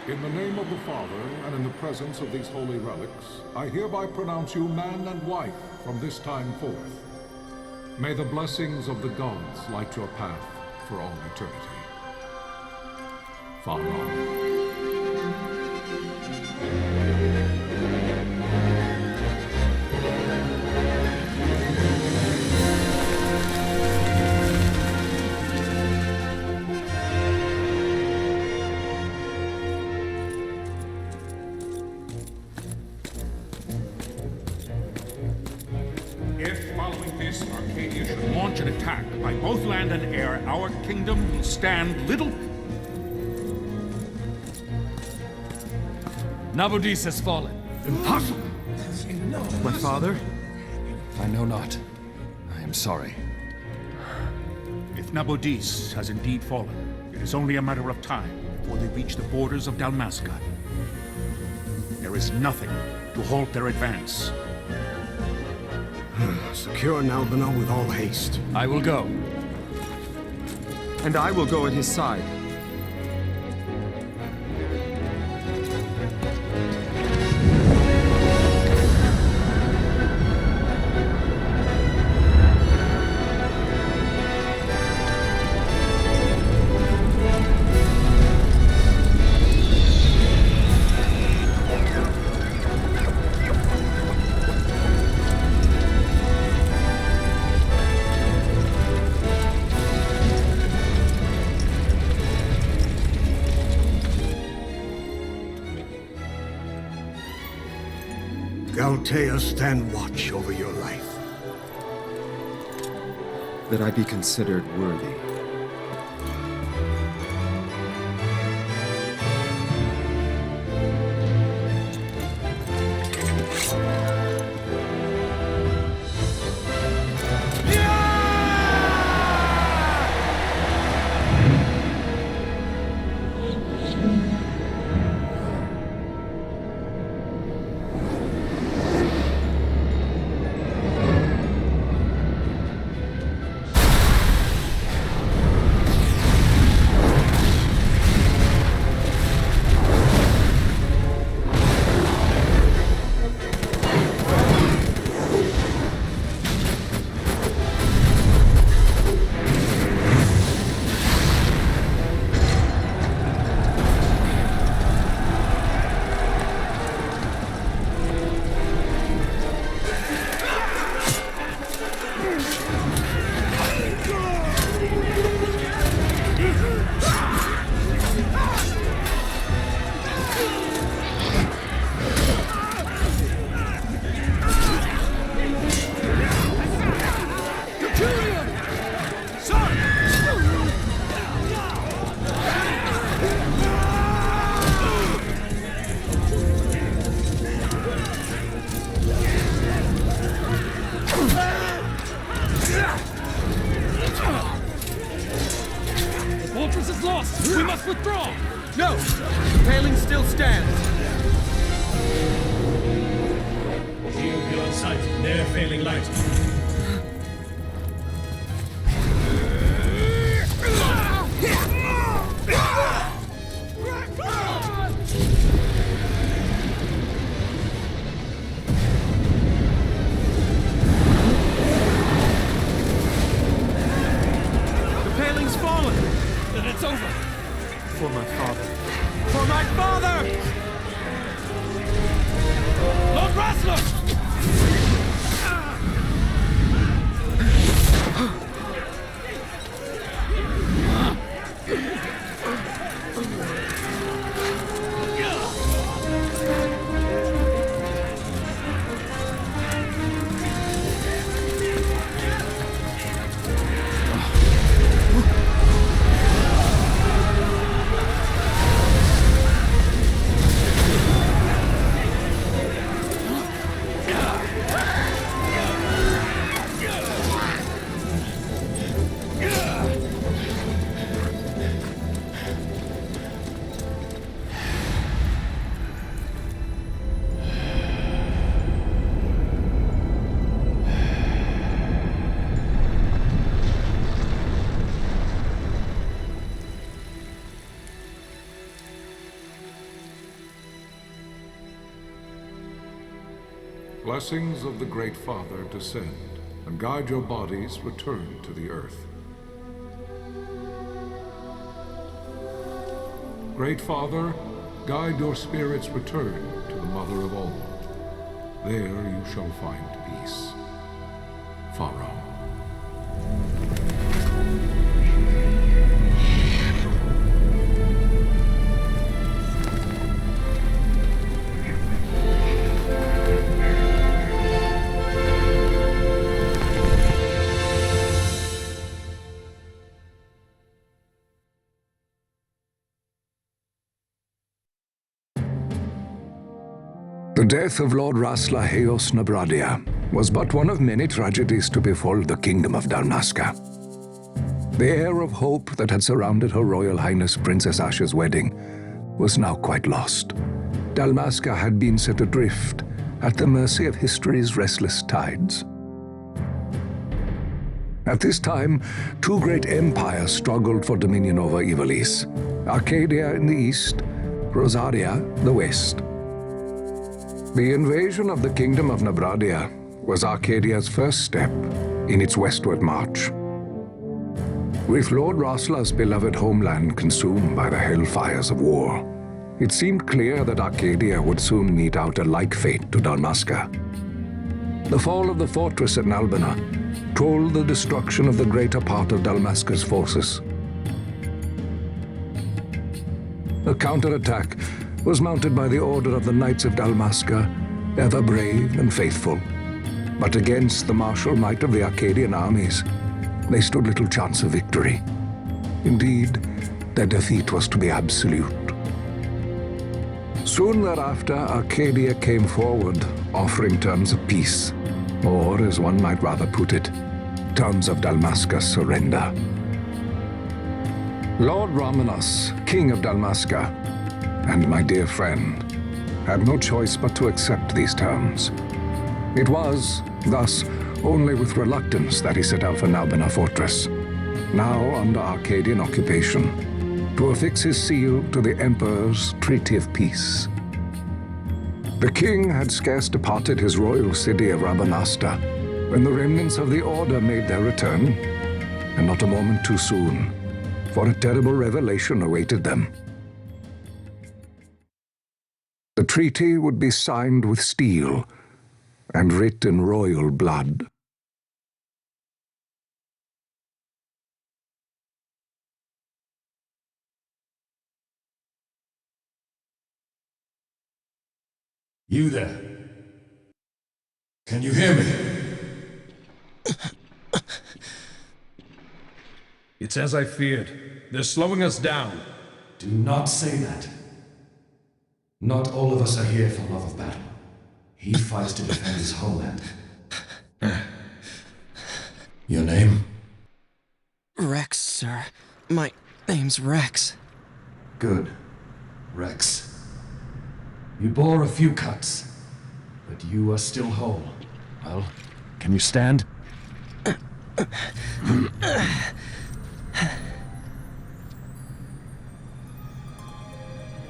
In the name of the Father, and in the presence of these holy relics, I hereby pronounce you man and wife from this time forth. May the blessings of the gods light your path for all eternity. Far on. Arcadia should launch an attack by both land and air, our kingdom will stand little... Nabudis has fallen. Impossible! My father? I know not. I am sorry. If Nabudis has indeed fallen, it is only a matter of time before they reach the borders of Dalmasca. There is nothing to halt their advance. Secure Nalbina with all haste. I will go. And I will go at his side. Altea, stand watch over your life. That I be considered worthy. We must withdraw! No! The paling still stands! Shield beyond sight, ne'er failing light. The paling's fallen! Then it's over! For my father. For my father! Lord Rasler! blessings of the Great Father descend and guide your bodies return to the earth. Great Father, guide your spirits return to the Mother of all. There you shall find peace. Pharaoh. The death of Lord Rasla Heos Nabradia was but one of many tragedies to befall the kingdom of Dalmasca. The air of hope that had surrounded Her Royal Highness Princess Asha's wedding was now quite lost. Dalmasca had been set adrift at the mercy of history's restless tides. At this time, two great empires struggled for dominion over Ivalice: Arcadia in the east, Rosaria the west. The invasion of the Kingdom of Nabradia was Arcadia's first step in its westward march. With Lord Rasla's beloved homeland consumed by the hellfires of war, it seemed clear that Arcadia would soon mete out a like fate to Dalmasca. The fall of the fortress at Nalbina told the destruction of the greater part of Dalmasca's forces. A counterattack was mounted by the order of the Knights of Dalmasca, ever brave and faithful. But against the martial might of the Arcadian armies, they stood little chance of victory. Indeed, their defeat was to be absolute. Soon thereafter, Arcadia came forward, offering terms of peace, or, as one might rather put it, terms of Dalmasca's surrender. Lord Ramenas, King of Dalmasca, and my dear friend, had no choice but to accept these terms. It was, thus, only with reluctance that he set out for Nalbina Fortress, now under Arcadian occupation, to affix his seal to the Emperor's Treaty of Peace. The king had scarce departed his royal city of Rabanasta when the remnants of the Order made their return, and not a moment too soon, for a terrible revelation awaited them. The treaty would be signed with steel and writ in royal blood. You there? Can you hear me? It's as I feared. They're slowing us down. Do not say that. Not all of us are here for love of battle. He fights to defend his homeland. Your name? Rex, sir. My name's Rex. Good. Rex. You bore a few cuts, but you are still whole. Well, can you stand?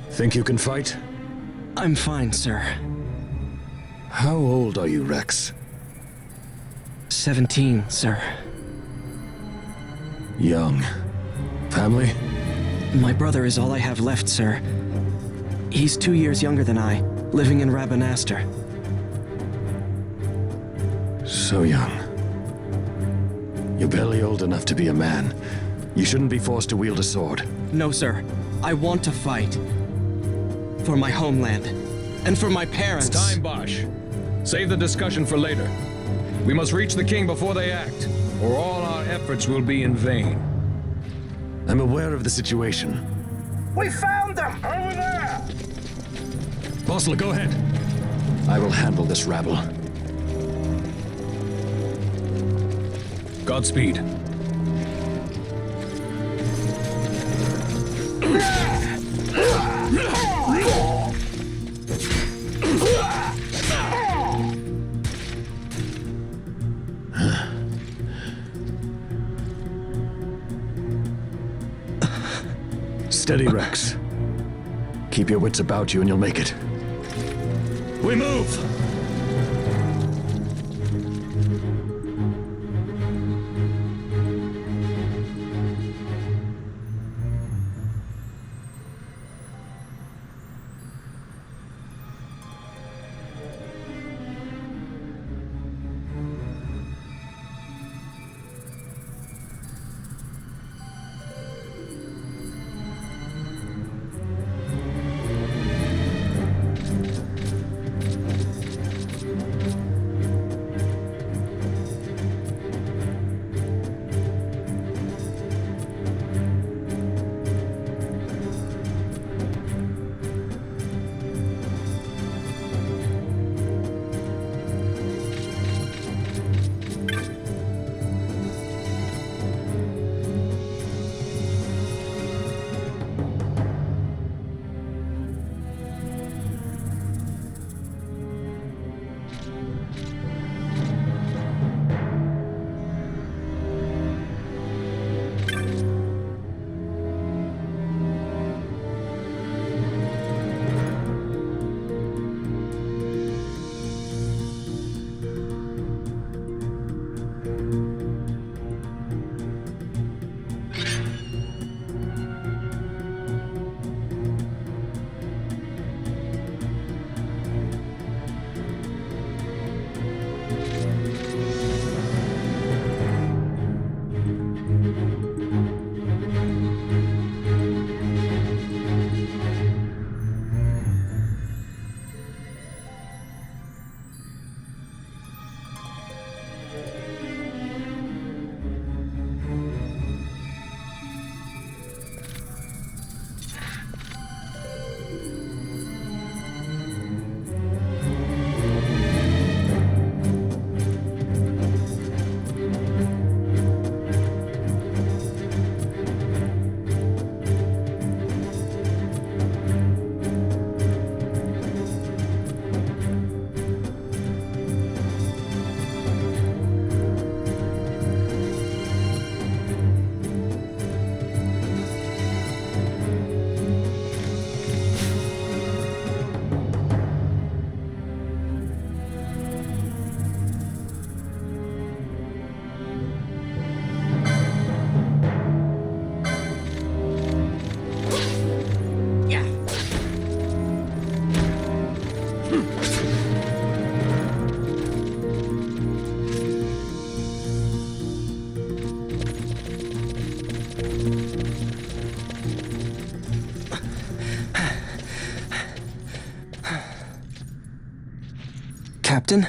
Think you can fight? I'm fine, sir. How old are you, Rex? 17, sir. Young. Family? My brother is all I have left, sir. He's 2 years younger than I, living in Rabanastre. So young. You're barely old enough to be a man. You shouldn't be forced to wield a sword. No, sir. I want to fight. For my homeland. And for my parents. It's time, Bosch. Save the discussion for later. We must reach the king before they act, or all our efforts will be in vain. I'm aware of the situation. We found them! Over there! Bossler, go ahead. I will handle this rabble. Godspeed. Steady, Rex. Keep your wits about you and you'll make it. We move! Captain?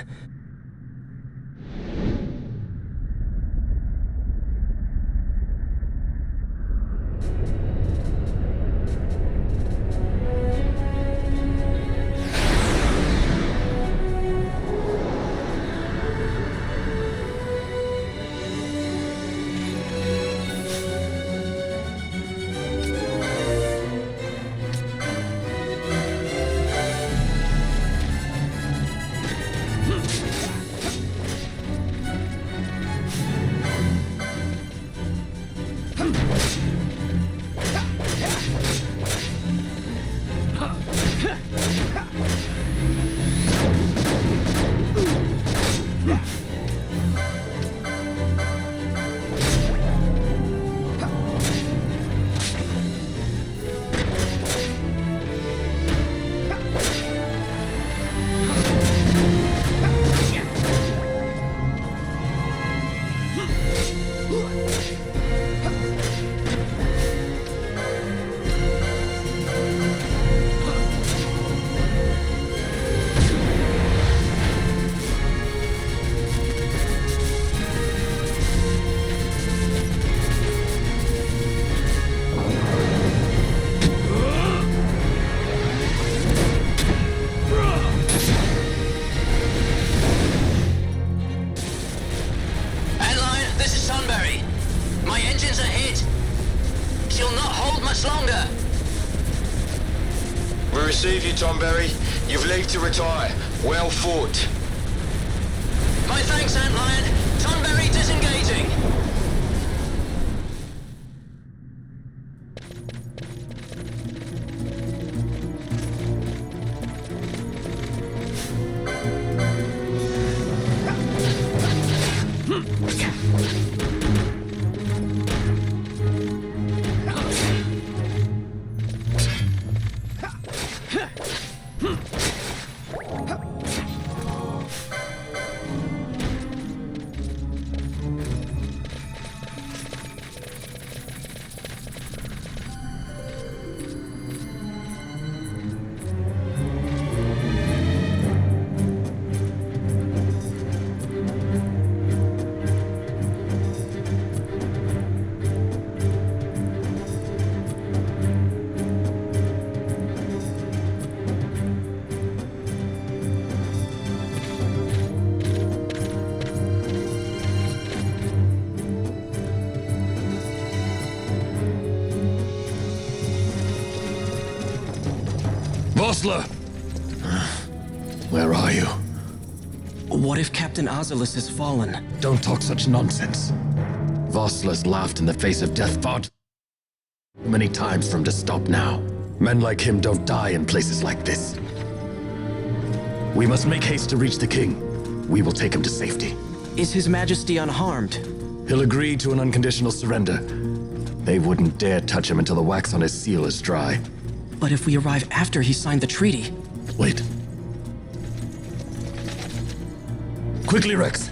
We receive you, Tomberry. You've leave to retire. Well fought. My thanks, Antlion. Tonberry disengaging. Vossler! Where are you? What if Captain Oculus has fallen? Don't talk such nonsense. Vossler's laughed in the face of death far too many times for him to stop now. Men like him don't die in places like this. We must make haste to reach the king. We will take him to safety. Is His Majesty unharmed? He'll agree to an unconditional surrender. They wouldn't dare touch him until the wax on his seal is dry. But if we arrive after he signed the treaty... Wait. Quickly, Rex.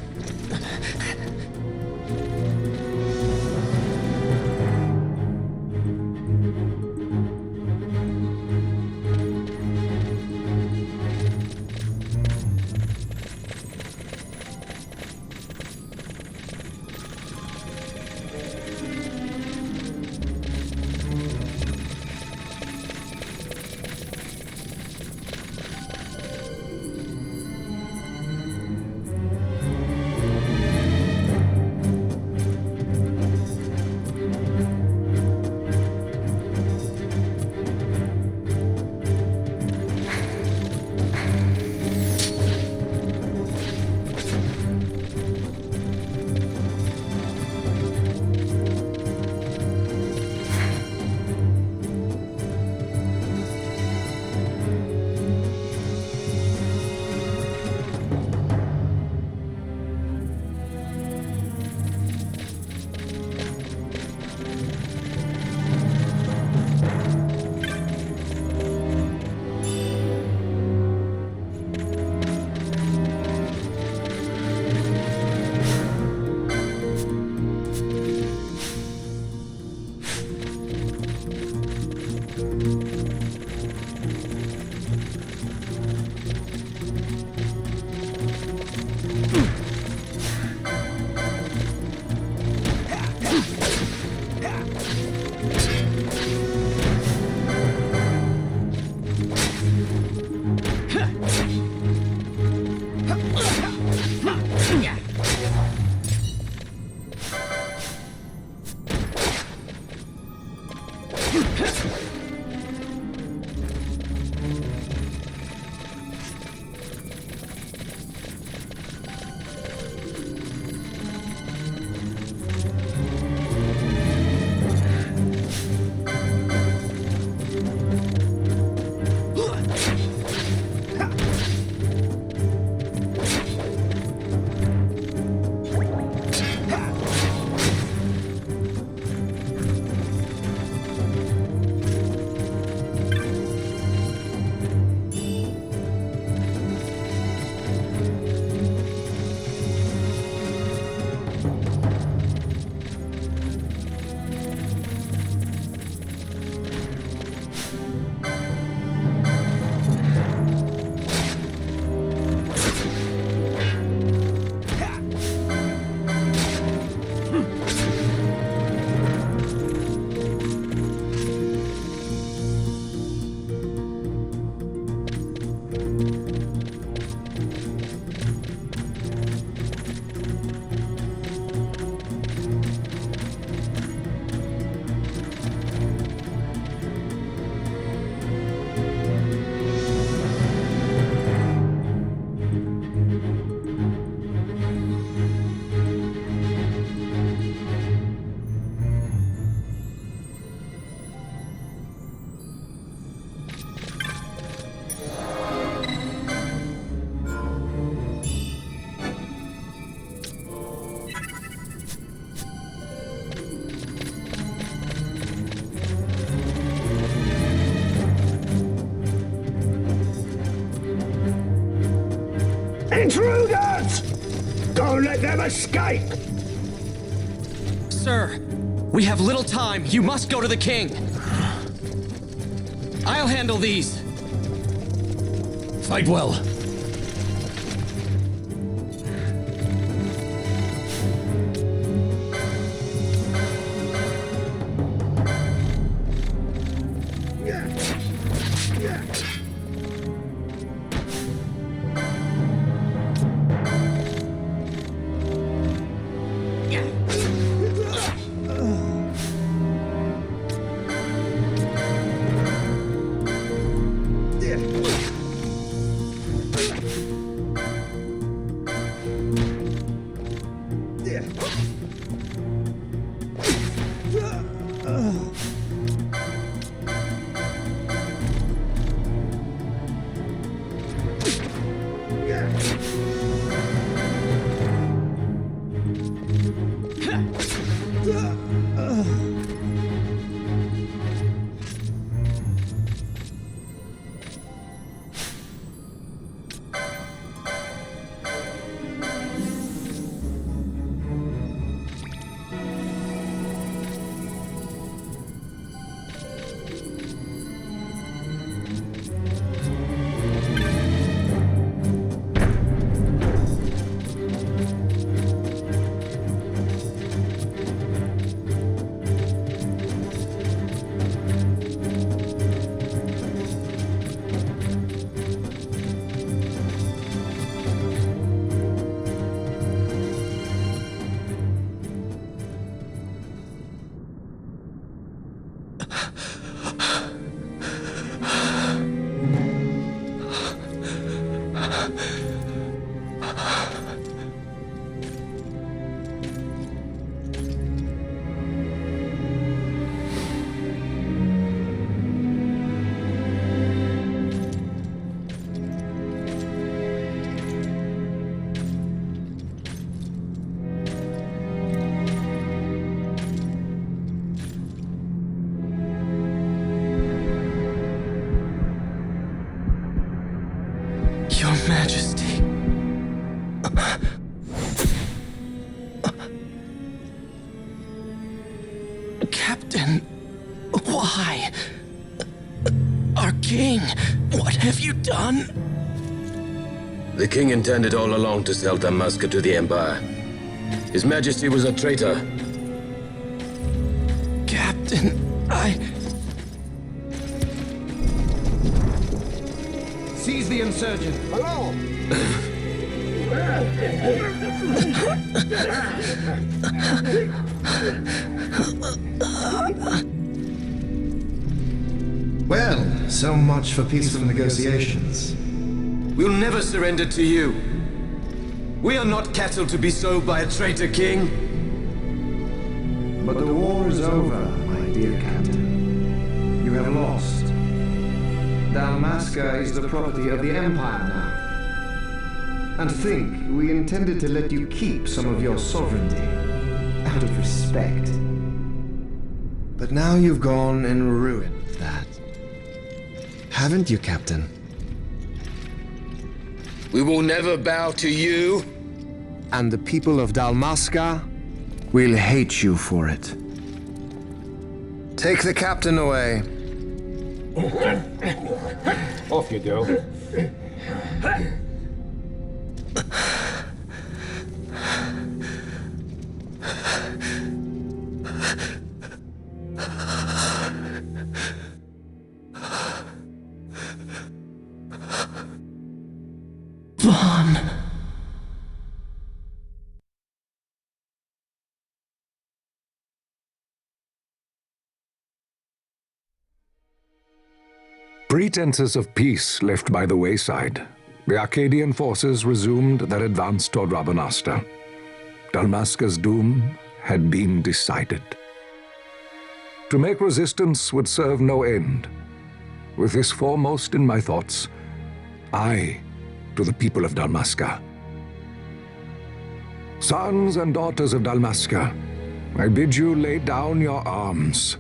Intruders! Don't let them escape! Sir, we have little time. You must go to the king. I'll handle these. Fight well. Your Majesty. Captain, why? Our king, what have you done? The king intended all along to sell Damaska to the Empire. His Majesty was a traitor. Captain, Seize the insurgent. Hello! Well, so much for peaceful negotiations. We'll never surrender to you. We are not cattle to be sold by a traitor king. But the war is over, my dear Captain. You have lost. Dalmasca is the property of the Empire now. And think, we intended to let you keep some of your sovereignty, out of respect. But now you've gone and ruined that. Haven't you, Captain? We will never bow to you. And the people of Dalmasca will hate you for it. Take the captain away. Off you go. Vaughn. Pretenses of peace left by the wayside, the Arcadian forces resumed their advance toward Rabanasta. Dalmasca's doom had been decided. To make resistance would serve no end. With this foremost in my thoughts, I, to the people of Dalmasca. Sons and daughters of Dalmasca, I bid you lay down your arms.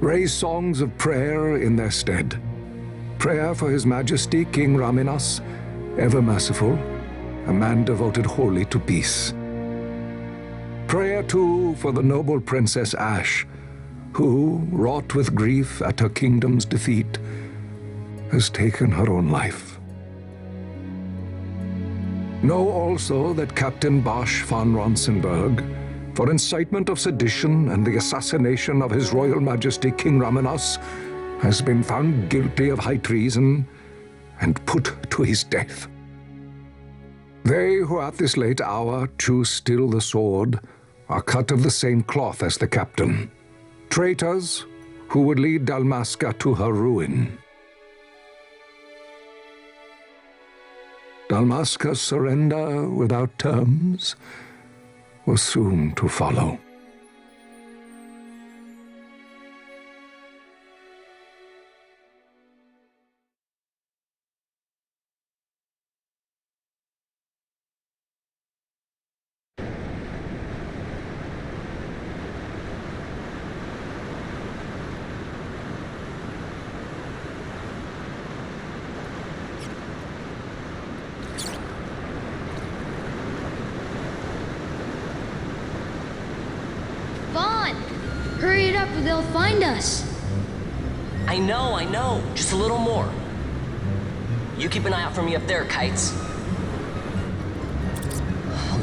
Raise songs of prayer in their stead. Prayer for His Majesty King Raminas, ever merciful, a man devoted wholly to peace. Prayer, too, for the noble Princess Ash, who, wrought with grief at her kingdom's defeat, has taken her own life. Know also that Captain Bosch von Ronsenberg, for incitement of sedition and the assassination of His Royal Majesty King Ramenos, has been found guilty of high treason and put to his death. They who at this late hour choose still the sword are cut of the same cloth as the captain. Traitors who would lead Dalmasca to her ruin. Dalmasca's surrender without terms was soon to follow. Vaughn! Hurry it up or they'll find us. I know. Just a little more. You keep an eye out for me up there, Kites.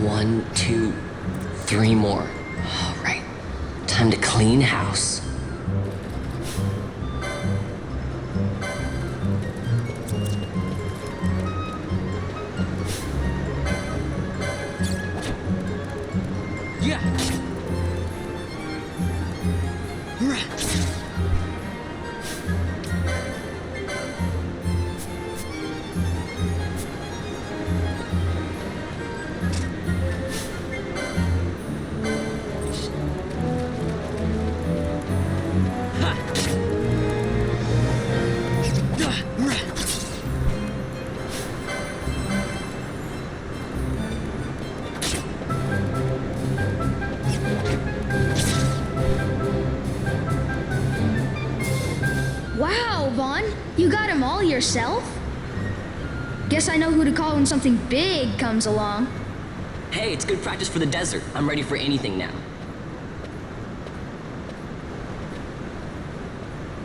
1, 2, 3 more. All right. Time to clean house. Yeah. Wow, Vaughn! You got him all yourself? Guess I know who to call when something big comes along. Hey, it's good practice for the desert. I'm ready for anything now.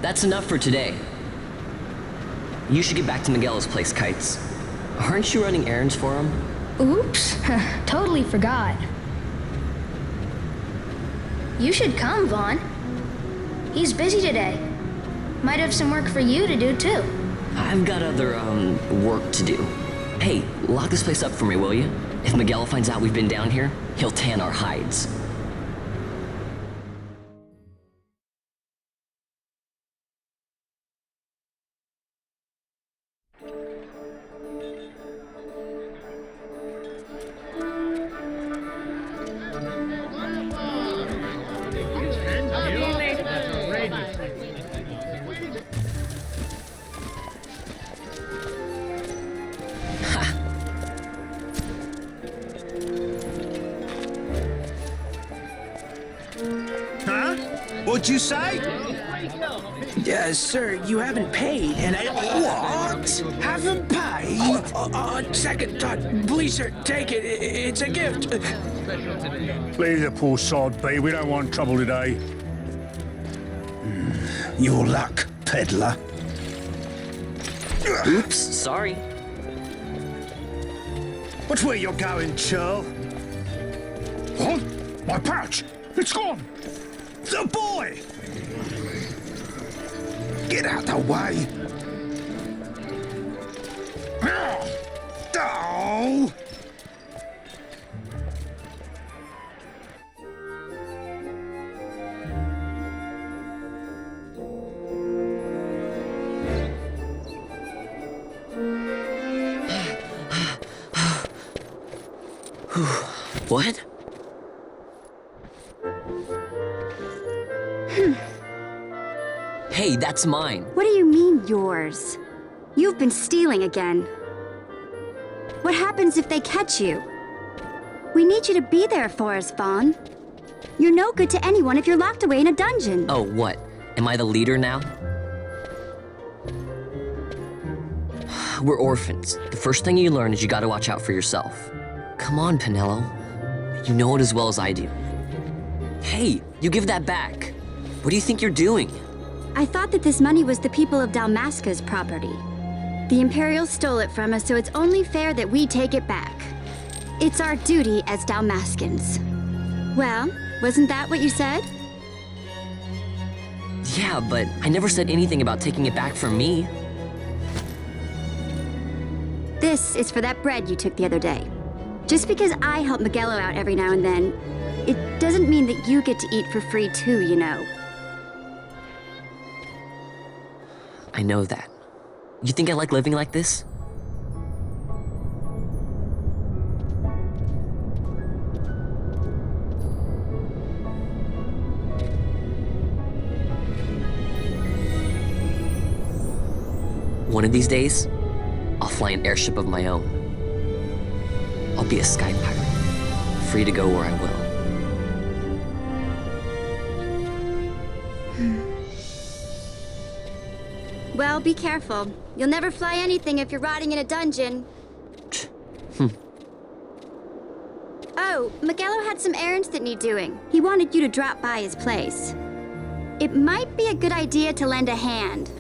That's enough for today. You should get back to Miguel's place, Kites. Aren't you running errands for him? Oops, totally forgot. You should come, Vaughn. He's busy today. Might have some work for you to do, too. I've got other, work to do. Hey, lock this place up for me, will you? If Miguel finds out we've been down here, he'll tan our hides. What'd you say? Sir, you haven't paid, and I... What? Haven't paid? Second thought. Please, sir, take it. It's a gift. Leave the poor sod be. We don't want trouble today. Your luck, peddler. Oops, sorry. Watch where you're going, churl. What? My pouch! It's gone! The boy! Get out the way! Oh! What? Hey, that's mine. What do you mean, yours? You've been stealing again. What happens if they catch you? We need you to be there for us, Vaughn. You're no good to anyone if you're locked away in a dungeon. Oh, what? Am I the leader now? We're orphans. The first thing you learn is you gotta watch out for yourself. Come on, Pinello. You know it as well as I do. Hey, you give that back. What do you think you're doing? I thought that this money was the people of Dalmasca's property. The Imperials stole it from us, so it's only fair that we take it back. It's our duty as Dalmascans. Well, wasn't that what you said? Yeah, but I never said anything about taking it back from me. This is for that bread you took the other day. Just because I help Miguelo out every now and then, it doesn't mean that you get to eat for free too, you know. I know that. You think I like living like this? One of these days, I'll fly an airship of my own. I'll be a sky pirate, free to go where I will. Well, be careful. You'll never fly anything if you're rotting in a dungeon. Oh, Miguelo had some errands that need doing. He wanted you to drop by his place. It might be a good idea to lend a hand.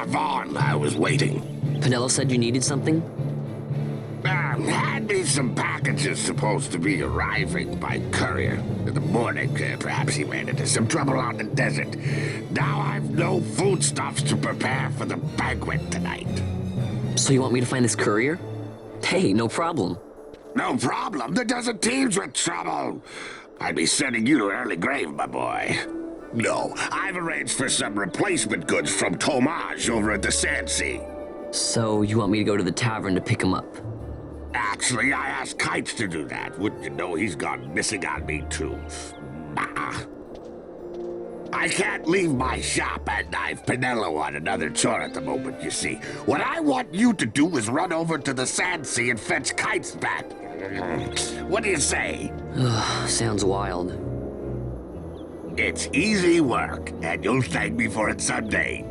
Vaughn, I was waiting. Pinello said you needed something? Had me some packages supposed to be arriving by courier in the morning. Perhaps he ran into some trouble out in the desert. Now I've no foodstuffs to prepare for the banquet tonight. So you want me to find this courier? Hey, no problem. No problem? The desert teems with trouble. I'd be sending you to an early grave, my boy. No, I've arranged for some replacement goods from Tomage over at the Sand Sea. So you want me to go to the tavern to pick him up? Actually, I asked Kites to do that. Wouldn't you know he's gone missing on me, too? I can't leave my shop, and I've Pinello on another chore at the moment, you see. What I want you to do is run over to the Sand Sea and fetch Kites back. What do you say? Sounds wild. It's easy work, and you'll thank me for it someday.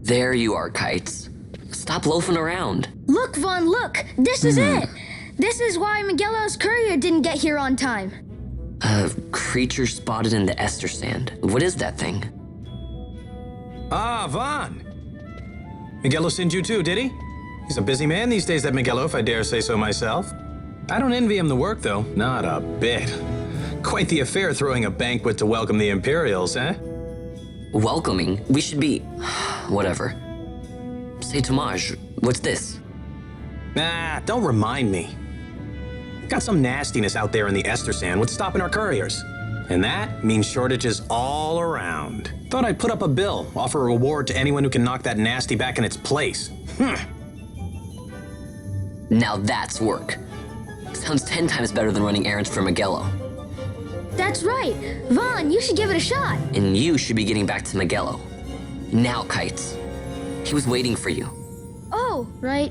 There you are, Kites. Stop loafing around. Look, Vaughn, look! This is it! This is why Miguelo's courier didn't get here on time. A creature spotted in the Ester sand. What is that thing? Ah, Vaughn. Miguelo sent you too, did he? He's a busy man these days, that Miguelo, if I dare say so myself. I don't envy him the work, though. Not a bit. Quite the affair throwing a banquet to welcome the Imperials, eh? Welcoming? We should be... whatever. Say, Tomaj, what's this? Nah, don't remind me. Got some nastiness out there in the Ester sand. What's stopping our couriers? And that means shortages all around. Thought I'd put up a bill, offer a reward to anyone who can knock that nasty back in its place. Now that's work. Sounds 10 times better than running errands for Miguelo. That's right. Vaughn, you should give it a shot. And you should be getting back to Miguelo. Now, Kites. He was waiting for you. Oh, right.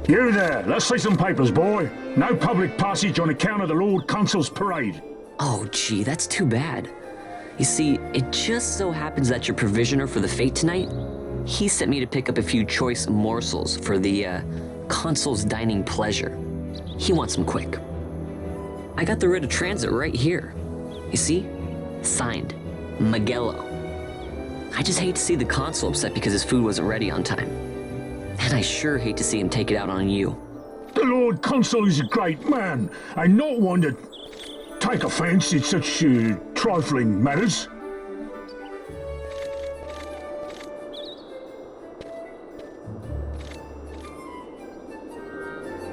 You there, let's see some papers, boy. No public passage on account of the Lord Consul's parade. Oh, gee, that's too bad. You see, it just so happens that your provisioner for the fete tonight, he sent me to pick up a few choice morsels for the, Consul's dining pleasure. He wants them quick. I got the writ of transit right here. You see? Signed, Magello. I just hate to see the Consul upset because his food wasn't ready on time. And I sure hate to see him take it out on you. The Lord Consul is a great man, and not one to take offence in such trifling matters.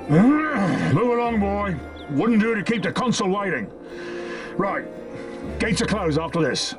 Move along, boy. Wouldn't do to keep the Consul waiting. Right. Gates are closed after this.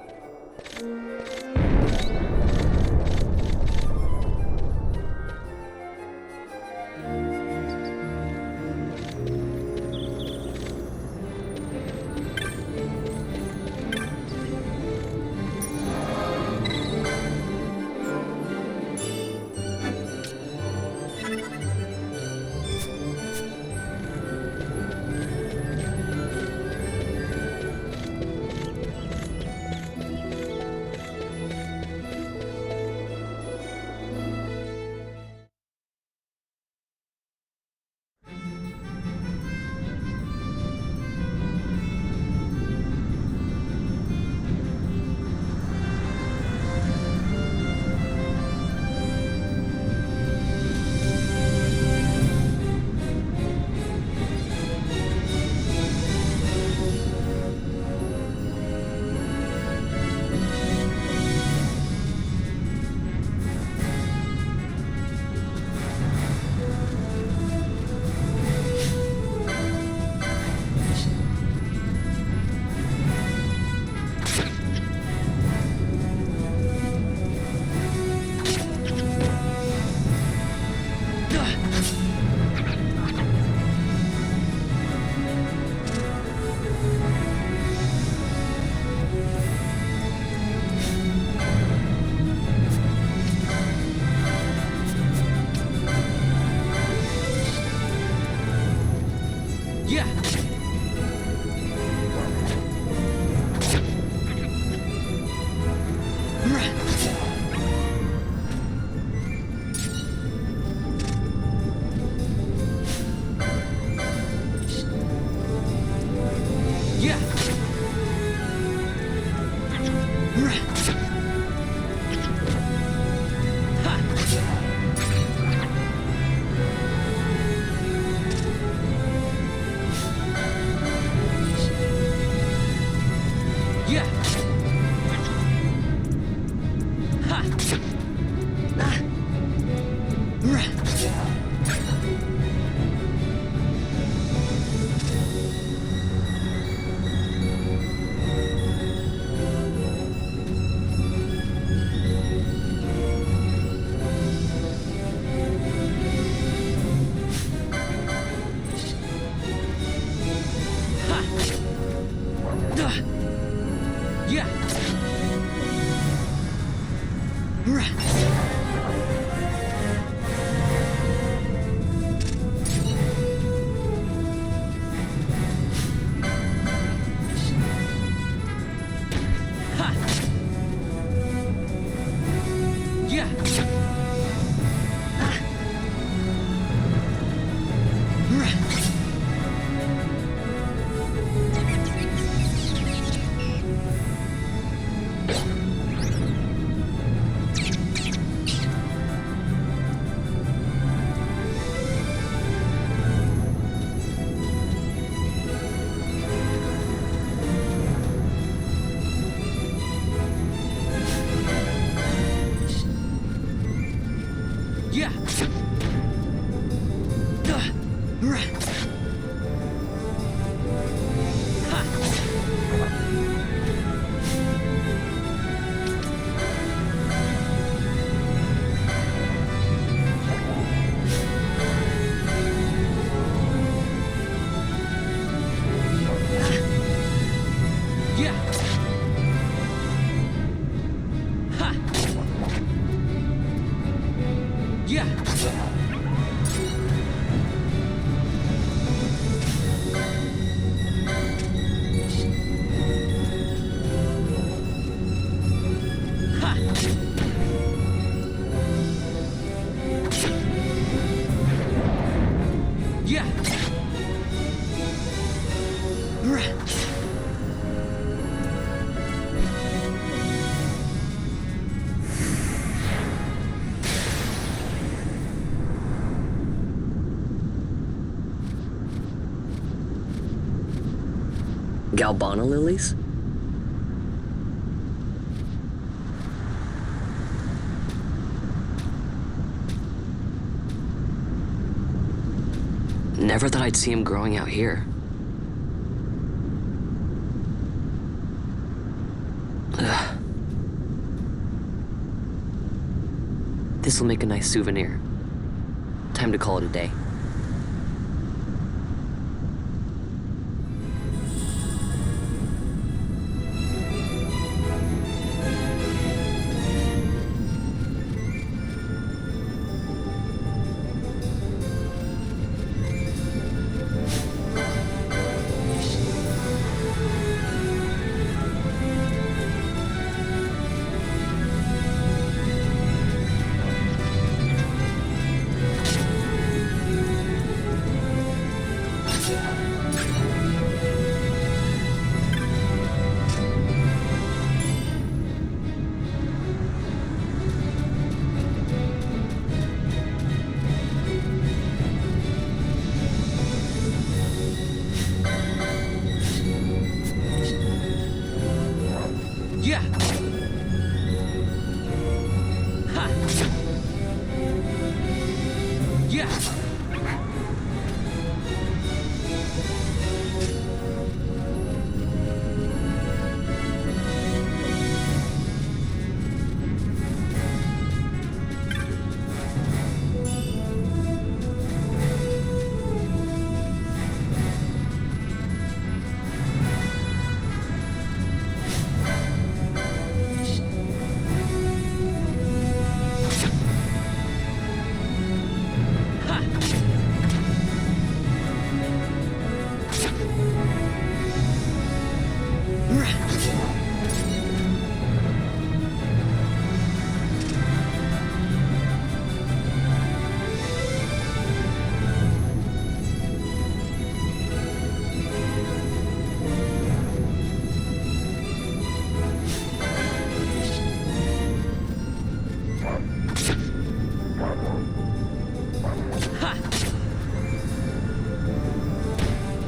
Galbana lilies? Never thought I'd see him growing out here. Ugh. This'll make a nice souvenir. Time to call it a day. Yeah. Ha. Yeah.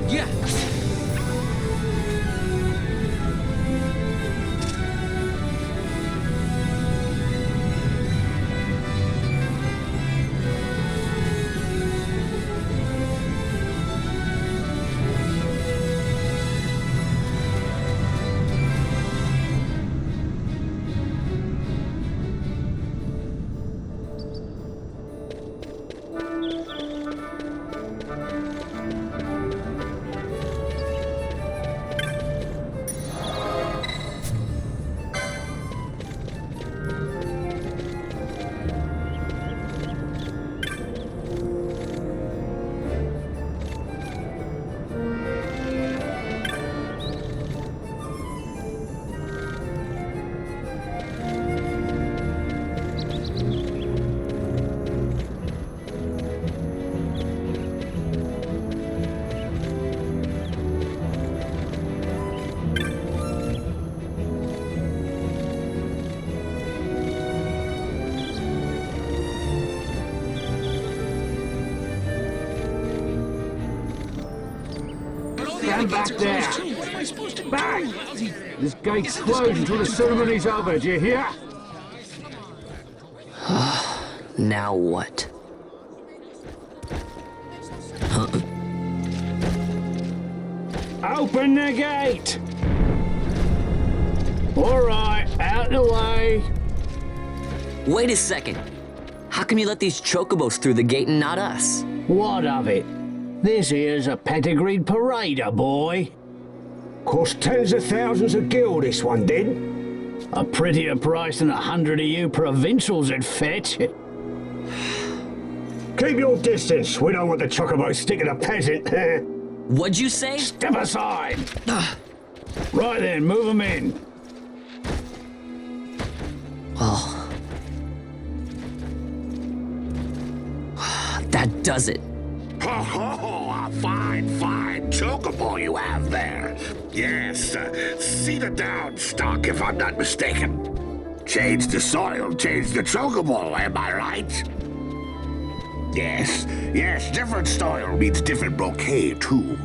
Yeah. Stand back there! Back! This gate's closed until the ceremony's over, do you hear? Now what? Open the gate! Alright, out the way. Wait a second. How come you let these chocobos through the gate and not us? What of it? This here's a pedigreed parader, boy. Cost tens of thousands of gil, this one did. A prettier price than 100 of you provincials would fetch. Keep your distance. We don't want the chocobo sticking a peasant. What'd you say? Step aside. Right then, move them in. Well, that does it. Oh, a fine chocobo you have there. Yes, cedar down stock, if I'm not mistaken. Change the soil, change the chocobo, am I right? Yes, different soil means different bouquet, too.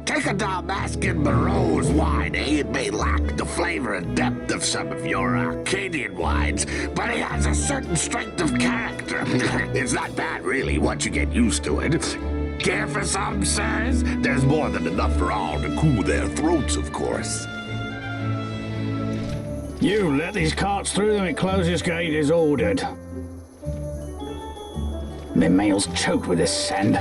Take a Dalmascan Barrow's wine, eh? It may lack the flavor and depth of some of your Arcadian wines, but it has a certain strength of character. It's not bad, really, once you get used to it. Care for some, sirs? There's more than enough for all to cool their throats, of course. You let these carts through and the closest gate is ordered. My mail's choked with this sand.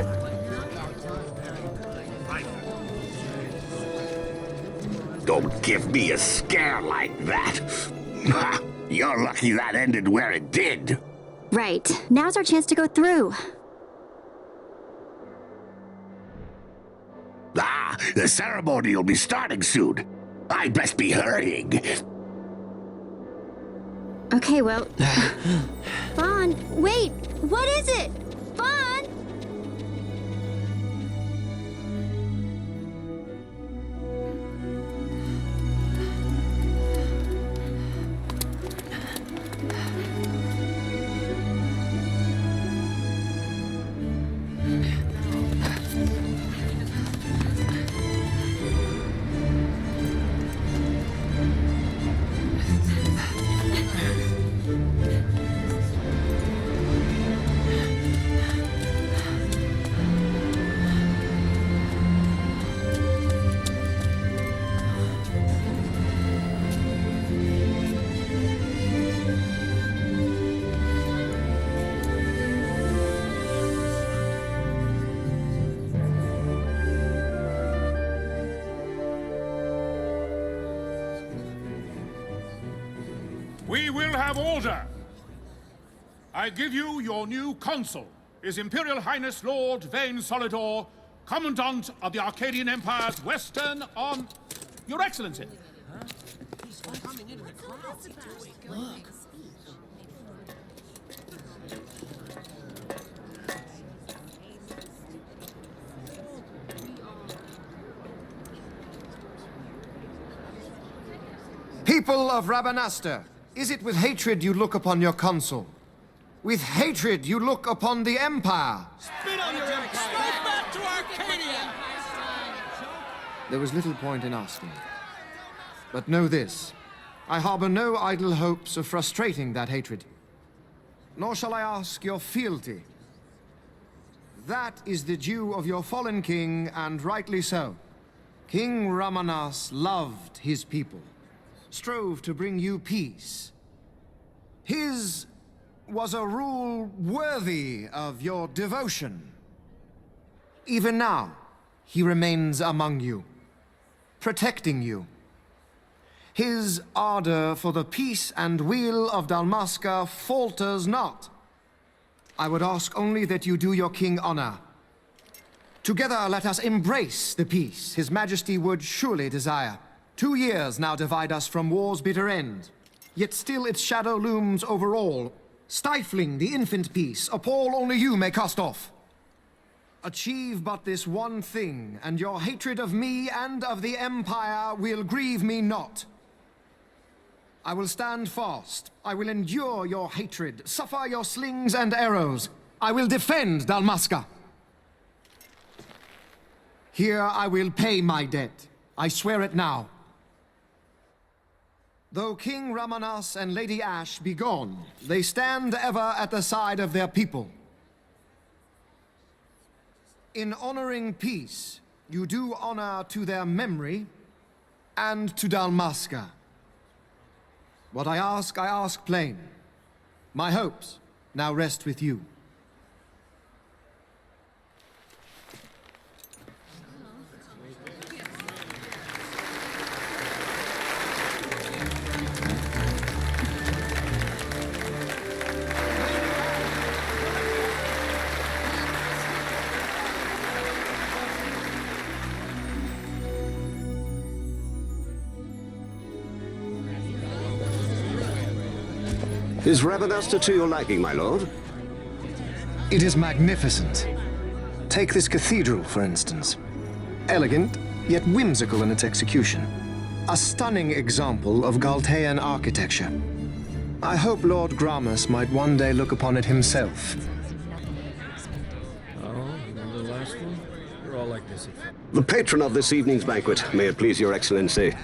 Don't give me a scare like that. You're lucky that ended where it did. Right. Now's our chance to go through. Ah, the ceremony will be starting soon. I'd best be hurrying. Okay, well... Vaughn, wait! What is it? Vaughn! We will have order. I give you your new consul, His Imperial Highness Lord Vane Solidor, Commandant of the Arcadian Empire's Western on... Your Excellency. People of Rabanastre, is it with hatred you look upon your consul? With hatred you look upon the Empire? Spit on your empire! Straight back to Arcadia! There was little point in asking. But know this, I harbor no idle hopes of frustrating that hatred. Nor shall I ask your fealty. That is the due of your fallen king, and rightly so. King Ramanas loved his people, strove to bring you peace. His was a rule worthy of your devotion. Even now, he remains among you, protecting you. His ardor for the peace and weal of Dalmasca falters not. I would ask only that you do your king honor. Together let us embrace the peace His Majesty would surely desire. 2 years now divide us from war's bitter end, yet still its shadow looms over all, stifling the infant peace a pall only you may cast off. Achieve but this one thing, and your hatred of me and of the Empire will grieve me not. I will stand fast. I will endure your hatred, suffer your slings and arrows. I will defend Dalmasca. Here I will pay my debt. I swear it now. Though King Ramanas and Lady Ash be gone, they stand ever at the side of their people. In honoring peace, you do honor to their memory and to Dalmasca. What I ask plain. My hopes now rest with you. Is Rabanastre to your liking, my lord? It is magnificent. Take this cathedral, for instance. Elegant, yet whimsical in its execution. A stunning example of Galtean architecture. I hope Lord Gramus might one day look upon it himself. Oh, remember the last one? You're all The patron of this evening's banquet, may it please your excellency.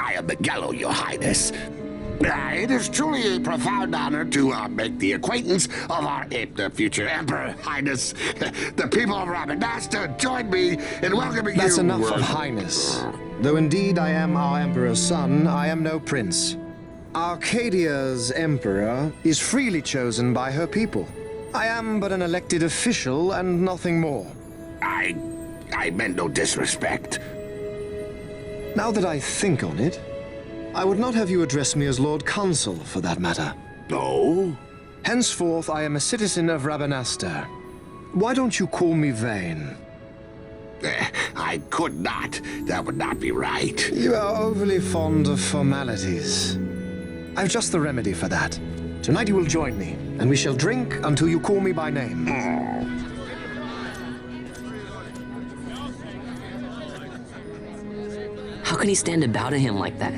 I am Miguelo, your highness. It is truly a profound honor to make the acquaintance of our future emperor, highness. The people of Rabanasta join me in welcoming you. That's enough of highness. Though indeed I am our emperor's son, I am no prince. Arcadia's emperor is freely chosen by her people. I am but an elected official and nothing more. I meant no disrespect. Now that I think on it, I would not have you address me as Lord Consul, for that matter. No? Henceforth, I am a citizen of Rabanasta. Why don't you call me Vane? I could not. That would not be right. You are overly fond of formalities. I've just the remedy for that. Tonight you will join me, and we shall drink until you call me by name. How can he stand about to him like that?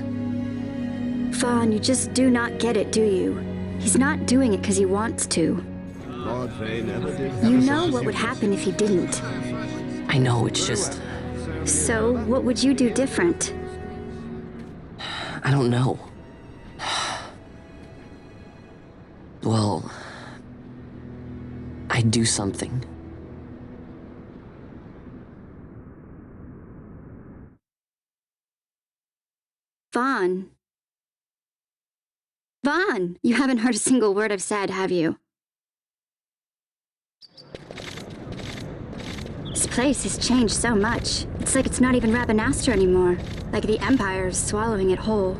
Vaughn, you just do not get it, do you? He's not doing it because he wants to. Lord Vane never did. You know what would happen if he didn't. I know, it's just... So, what would you do different? I don't know. Well... I'd do something. Vaughn. Vaughn! You haven't heard a single word I've said, have you? This place has changed so much. It's like it's not even Rabanasta anymore. Like the Empire is swallowing it whole.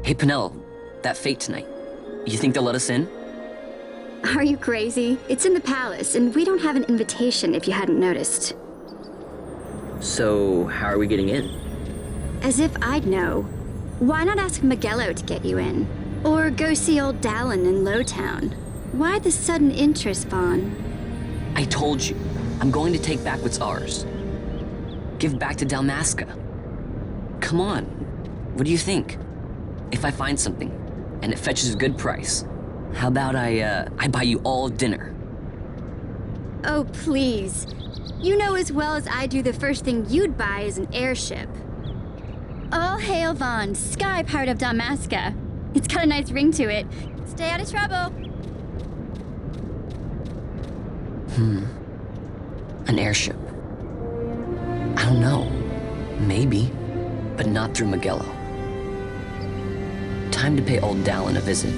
Hey, Penel, that fate tonight. You think they'll let us in? Are you crazy? It's in the palace, and we don't have an invitation if you hadn't noticed. So, how are we getting in? As if I'd know. Why not ask Miguelo to get you in? Or go see old Dallin in Lowtown? Why the sudden interest, Vaughn? I told you, I'm going to take back what's ours. Give back to Dalmasca. Come on, what do you think? If I find something, and it fetches a good price, how about I buy you all dinner? Oh, please. You know as well as I do the first thing you'd buy is an airship. All hail Vaughn, Sky Pirate of Dalmasca. It's got a nice ring to it. Stay out of trouble. An airship. I don't know. Maybe, but not through Miguelo. Time to pay old Dallin a visit.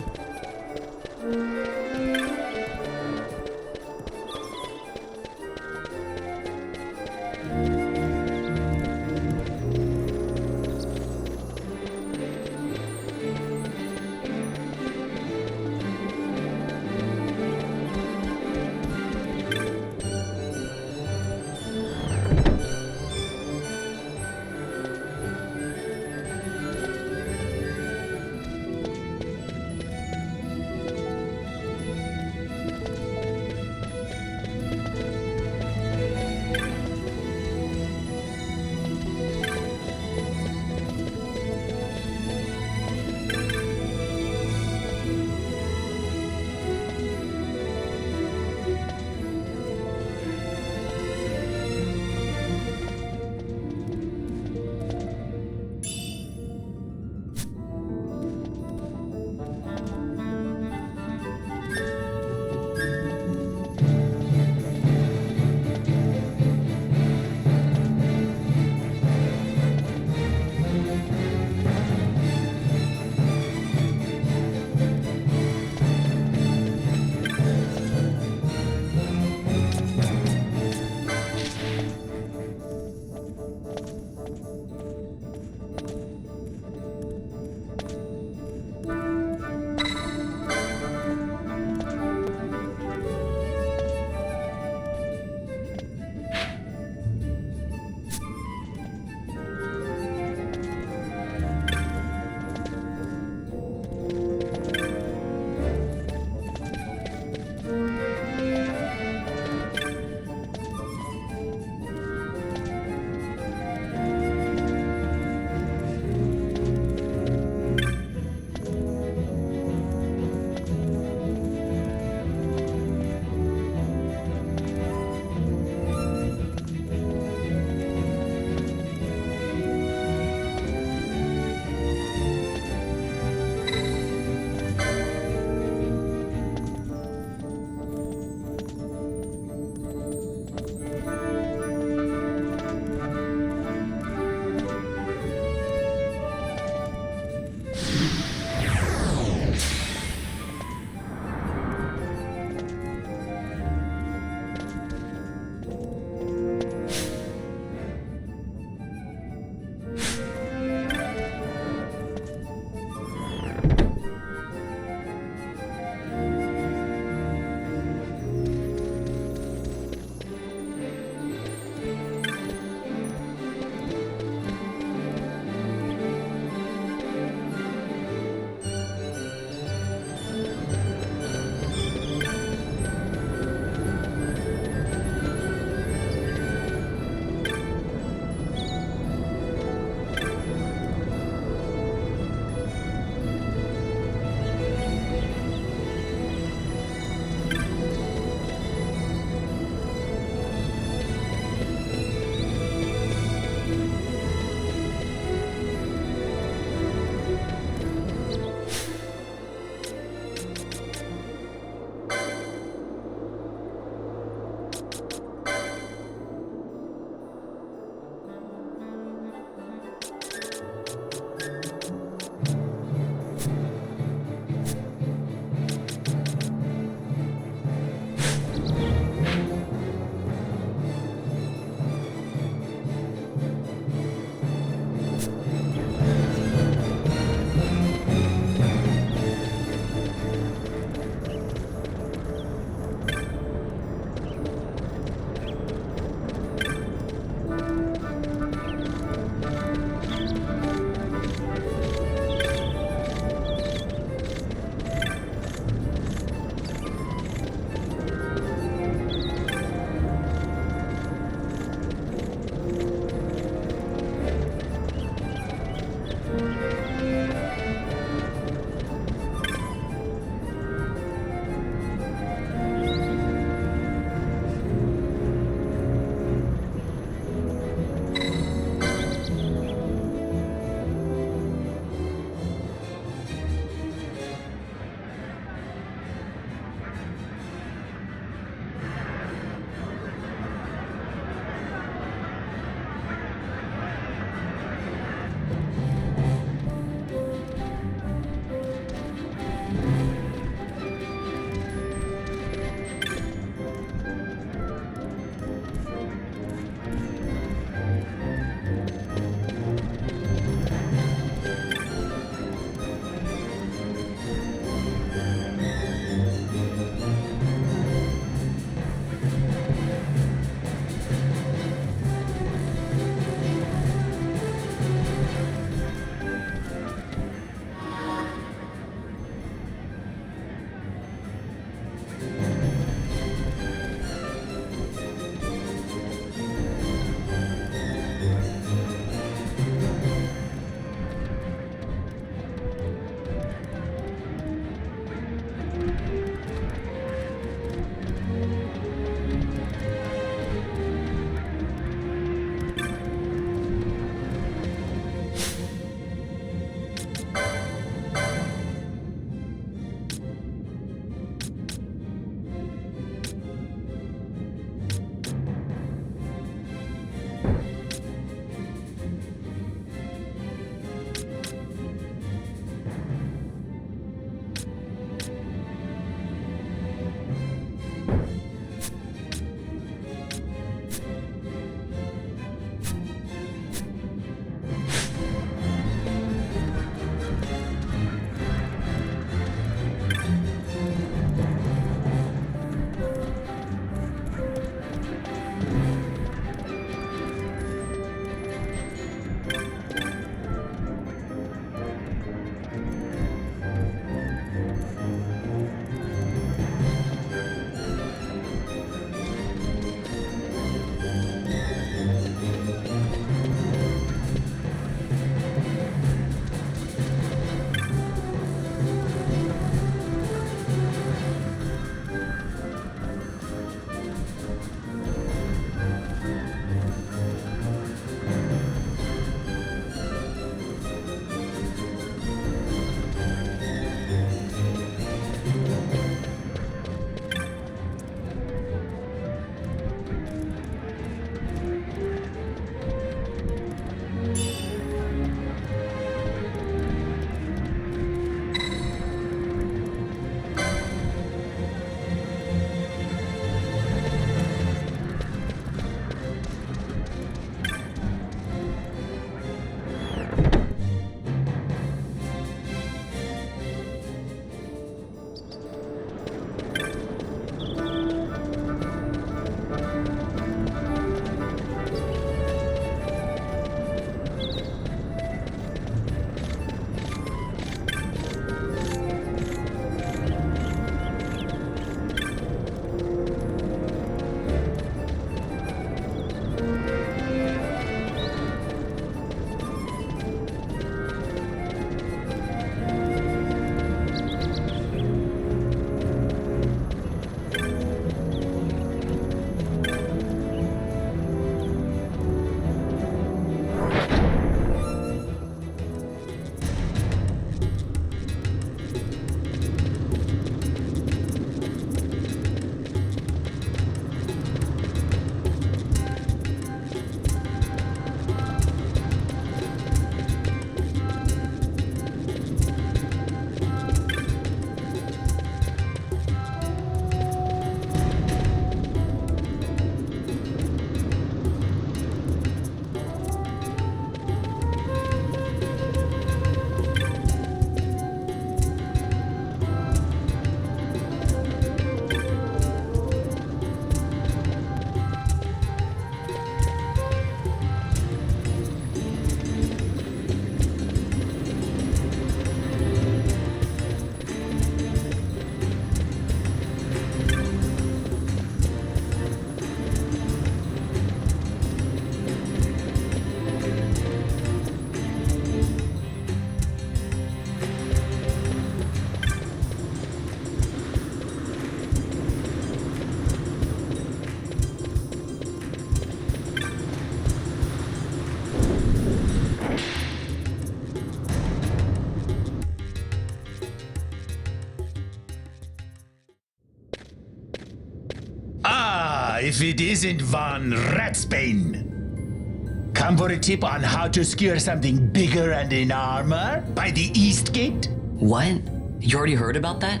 if it isn't Von Ratsbane. Come for a tip on how to secure something bigger and in armor by the East Gate? What? You already heard about that?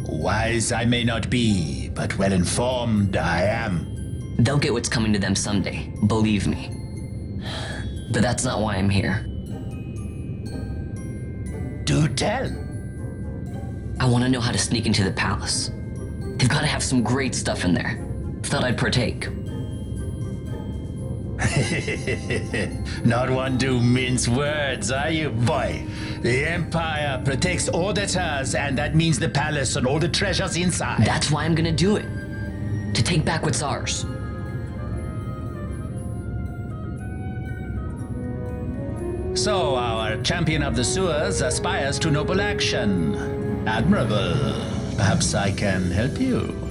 Wise I may not be, but well informed I am. They'll get what's coming to them someday, believe me. But that's not why I'm here. Do tell. I want to know how to sneak into the palace. They've got to have some great stuff in there. Thought I'd partake. Not one to mince words, are you, boy? The Empire protects all that's hers, and that means the palace and all the treasures inside. That's why I'm gonna do it. To take back what's ours. So our champion of the sewers aspires to noble action. Admirable. Perhaps I can help you.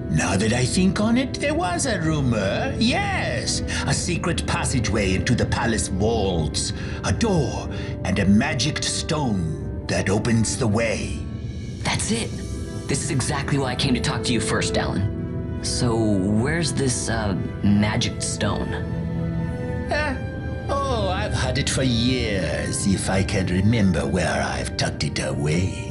Now that I think on it, there was a rumor. Yes, a secret passageway into the palace vaults, a door, and a magic stone that opens the way. That's it. This is exactly why I came to talk to you first, Alan. So, where's this, magic stone? Oh, I've had it for years, if I can remember where I've tucked it away.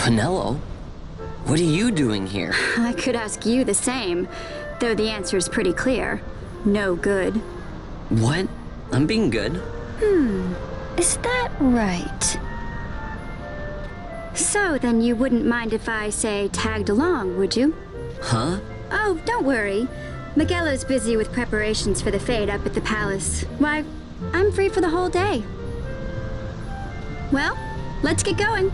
Pinello? What are you doing here? I could ask you the same, though the answer's pretty clear. No good. What? I'm being good. Is that right? So then you wouldn't mind if I, say, tagged along, would you? Huh? Oh, don't worry. Miguelo's busy with preparations for the fete up at the palace. Why, I'm free for the whole day. Well, let's get going.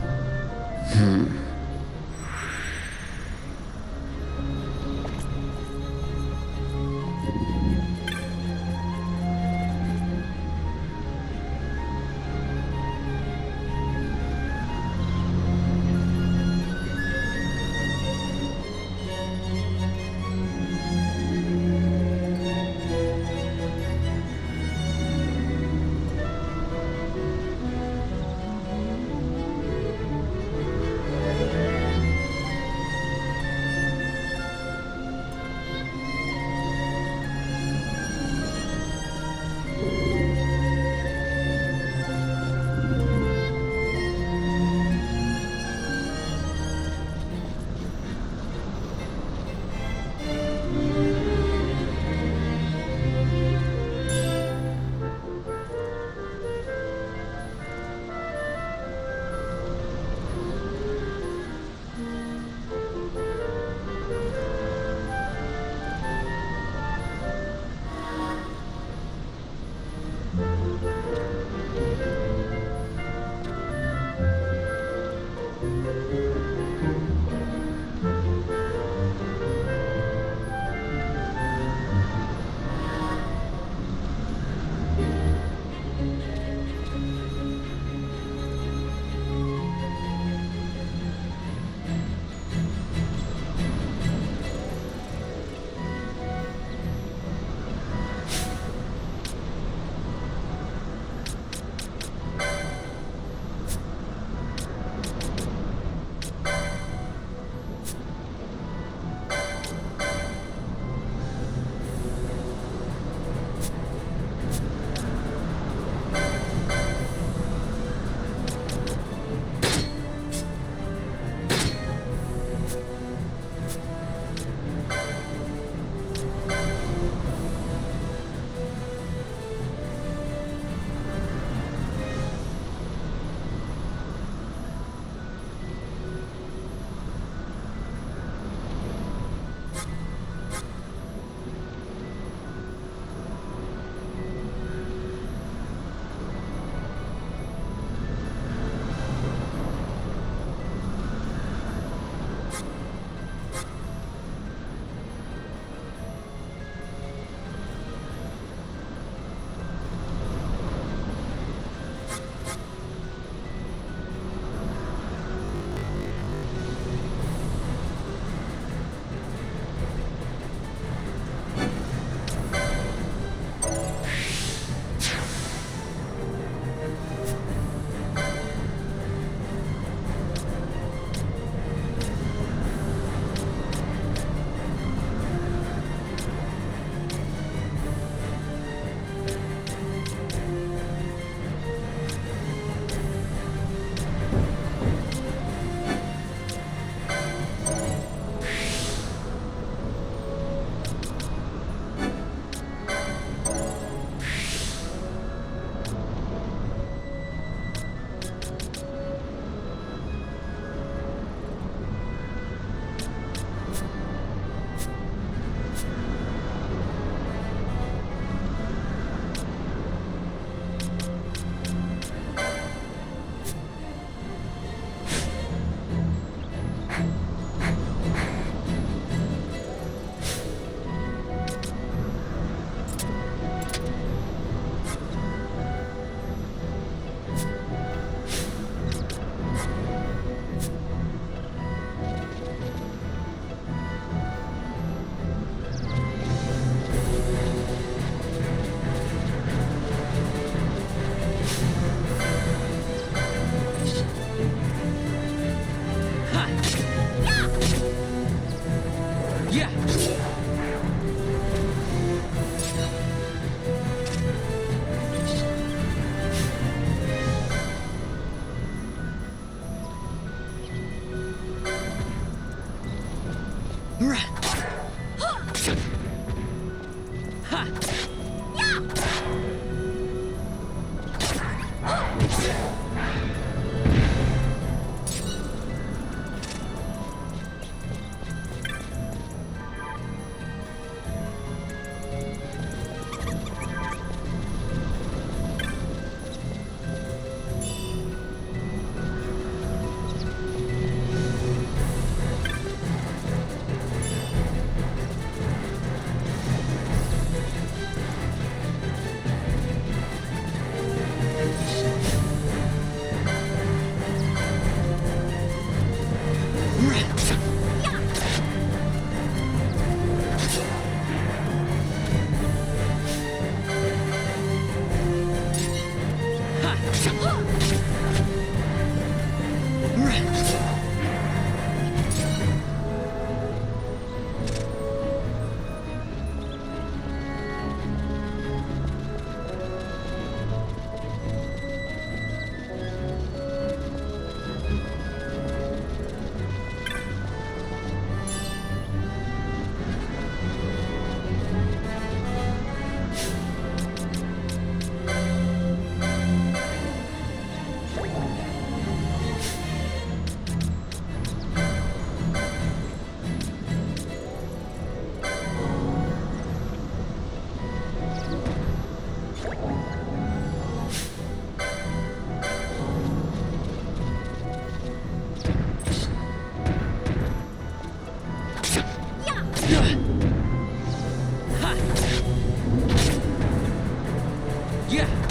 Yeah.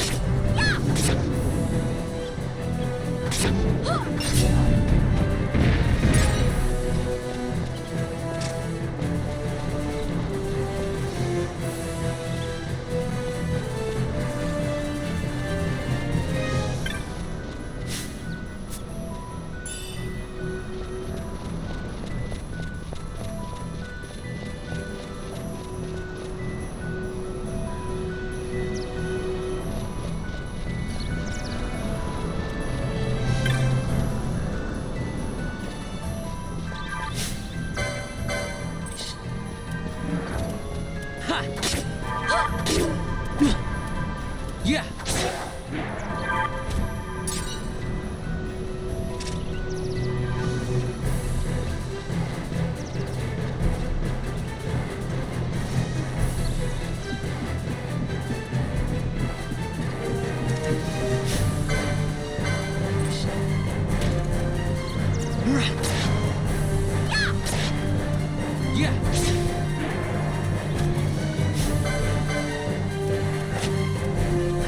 Yeah.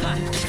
Ha.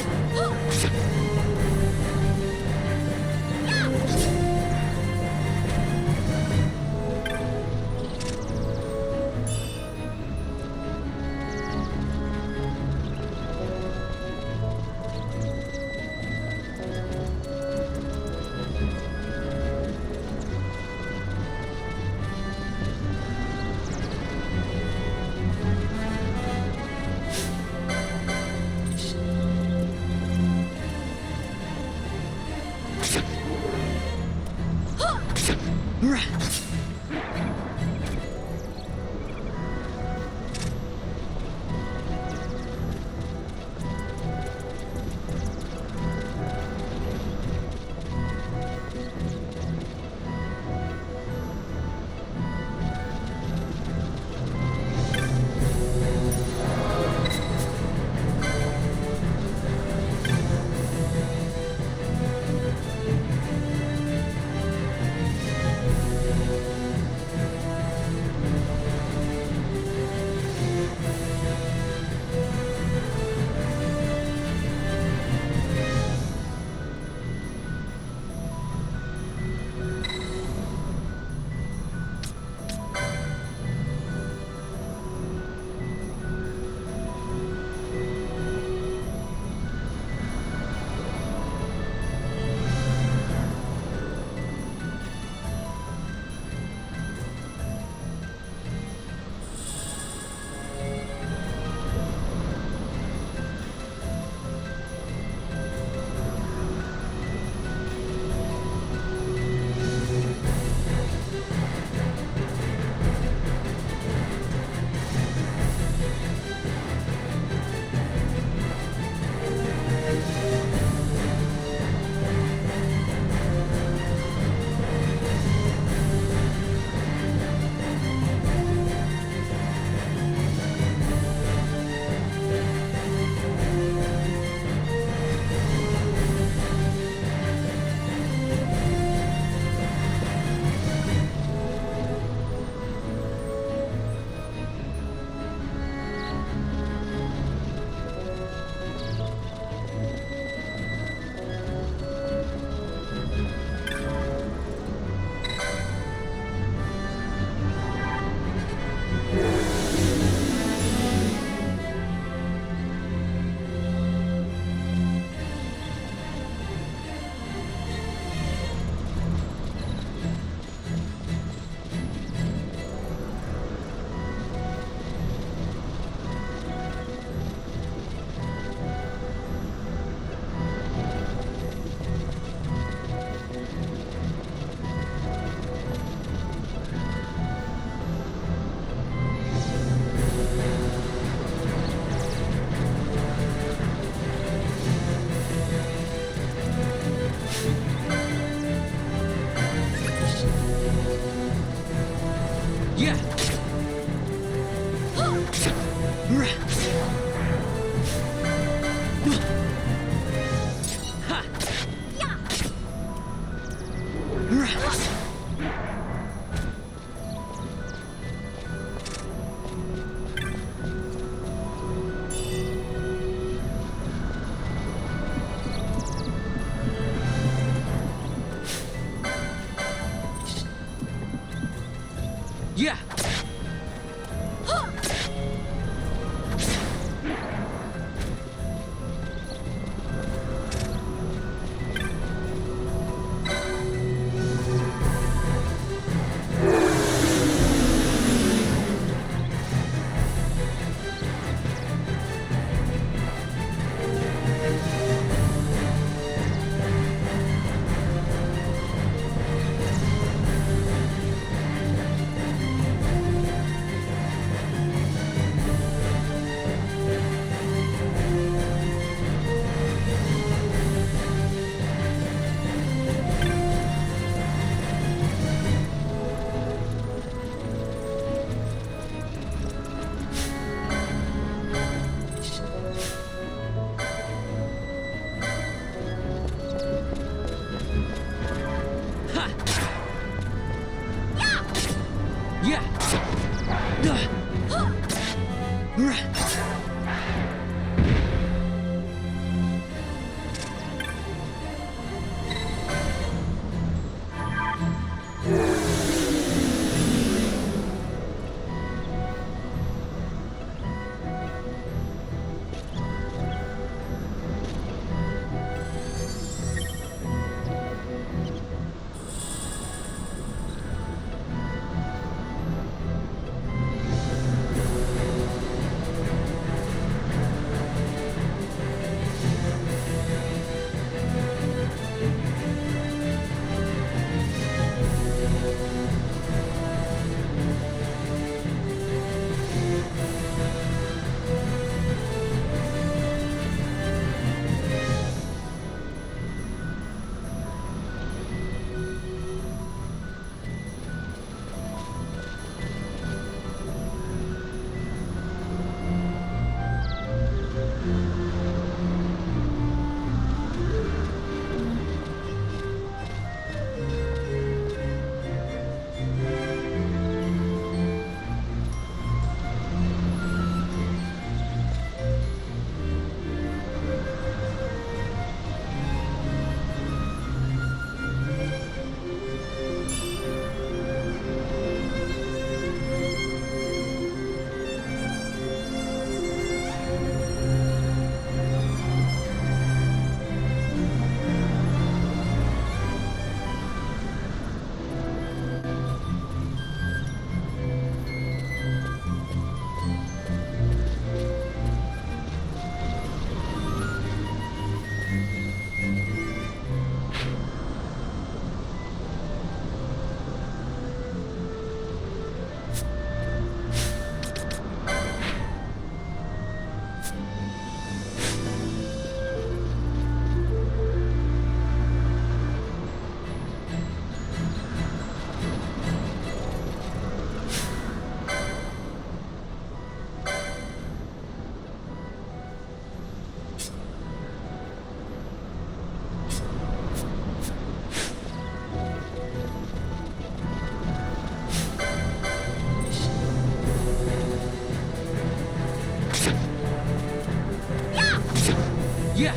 Yeah!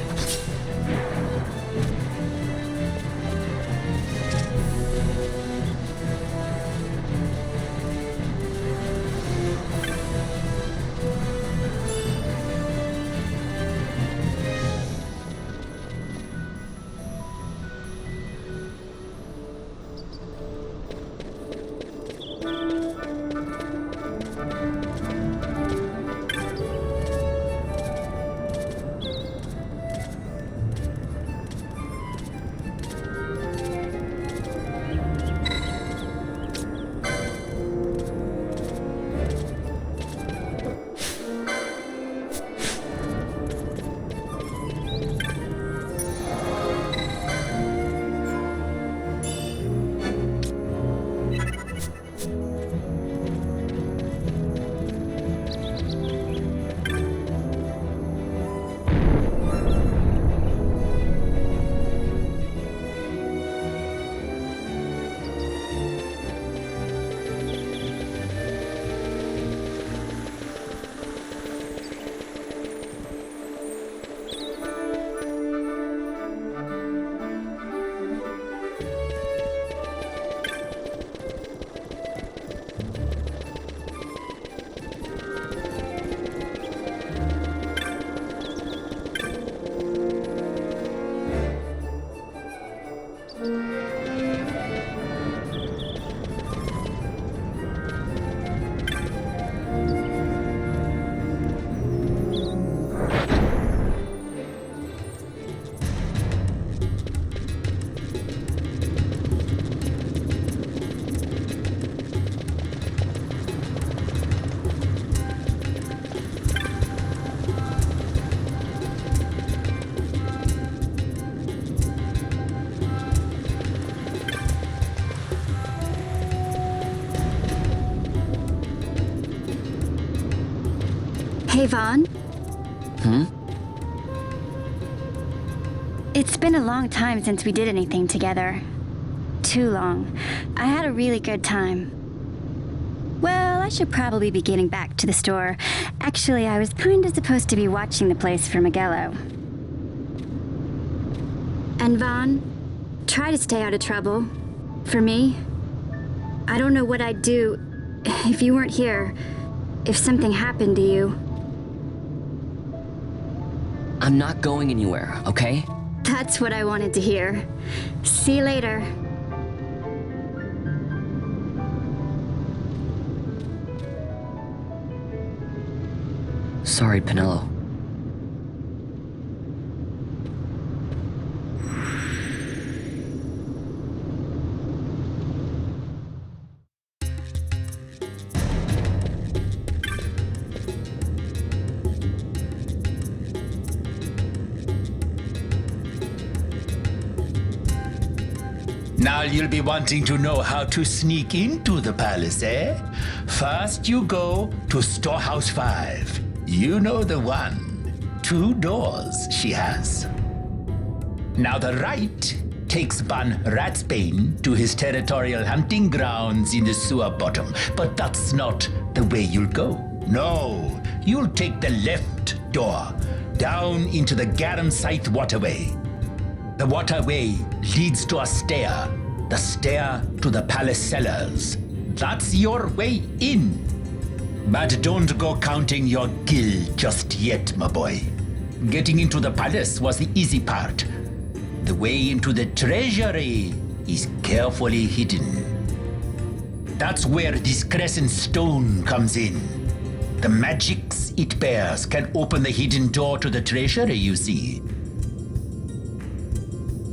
Hey, Vaughn. Hmm? It's been a long time since we did anything together. Too long. I had a really good time. Well, I should probably be getting back to the store. Actually, I was kinda supposed to be watching the place for Miguelo. And Vaughn, try to stay out of trouble. For me. I don't know what I'd do if you weren't here. If something happened to you. I'm not going anywhere, okay? That's what I wanted to hear. See you later. Sorry, Penelo. Now you'll be wanting to know how to sneak into the palace, eh? First you go to Storehouse 5. You know the one. 2 doors she has. Now the right takes Ban Ratsbane to his territorial hunting grounds in the sewer bottom. But that's not the way you'll go. No, you'll take the left door down into the Garum Scythe waterway. The waterway leads to a stair. The stair to the palace cellars. That's your way in. But don't go counting your gil just yet, my boy. Getting into the palace was the easy part. The way into the treasury is carefully hidden. That's where this crescent stone comes in. The magics it bears can open the hidden door to the treasury, you see.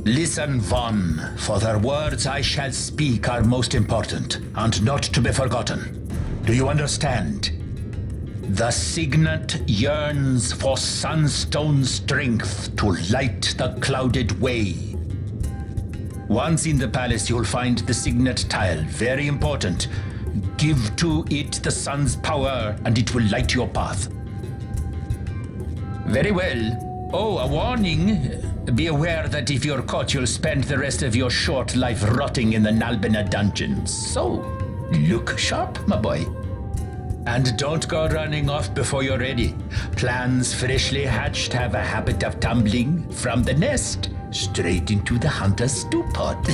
Listen, Vaughn, for the words I shall speak are most important, and not to be forgotten. Do you understand? The signet yearns for sunstone strength to light the clouded way. Once in the palace, you'll find the signet tile. Very important. Give to it the sun's power, and it will light your path. Very well. Oh, a warning. Be aware that if you're caught, you'll spend the rest of your short life rotting in the Nalbina dungeons. So, look sharp, my boy. And don't go running off before you're ready. Plans freshly hatched have a habit of tumbling from the nest straight into the hunter's stew pot.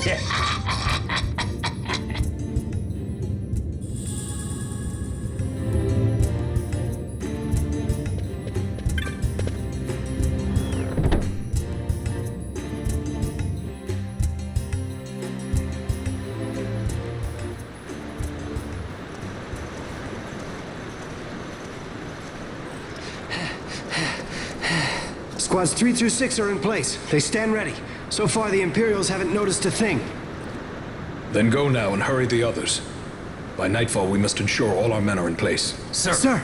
Squads 3 through 6 are in place. They stand ready. So far, the Imperials haven't noticed a thing. Then go now and hurry the others. By nightfall, we must ensure all our men are in place. Sir! Sir!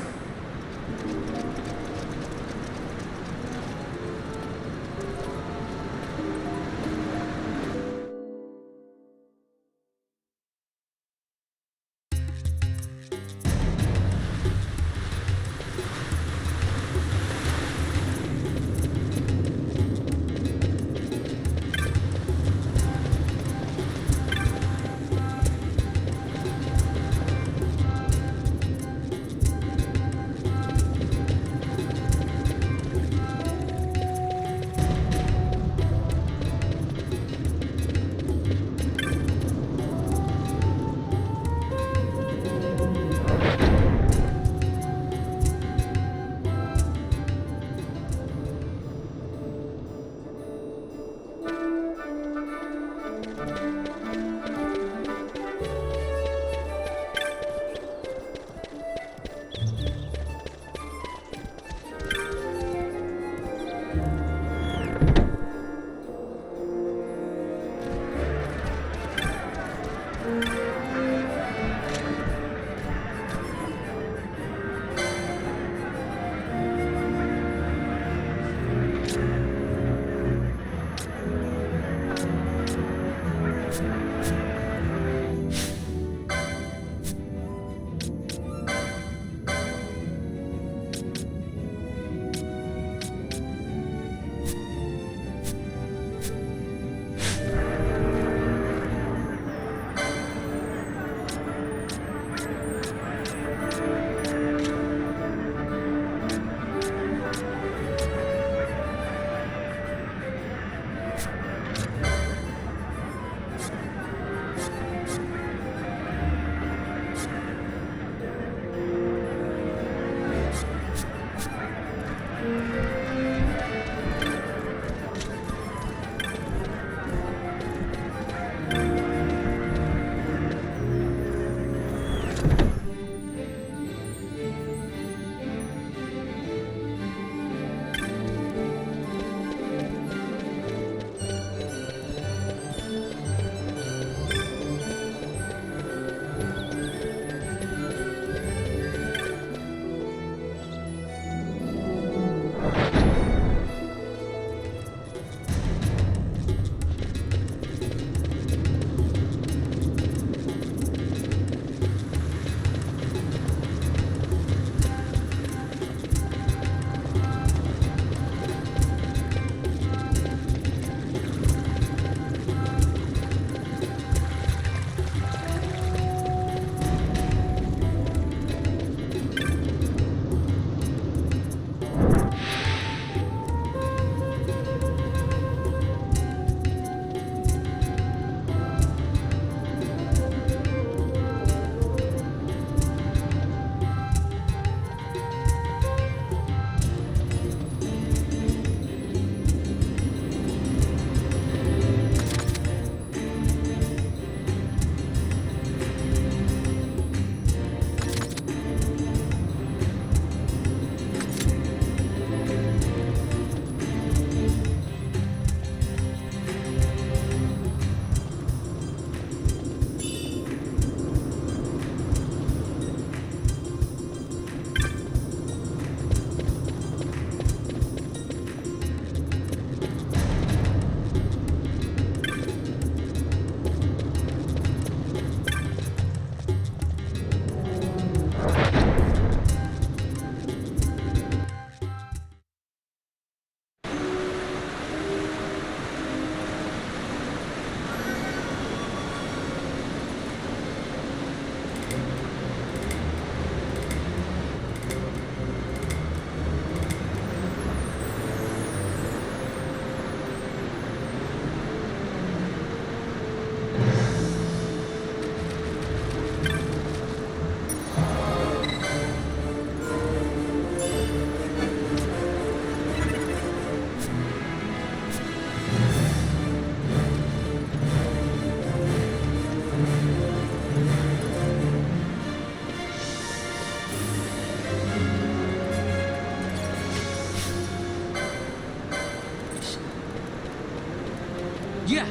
Yeah.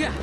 Yeah. Yeah.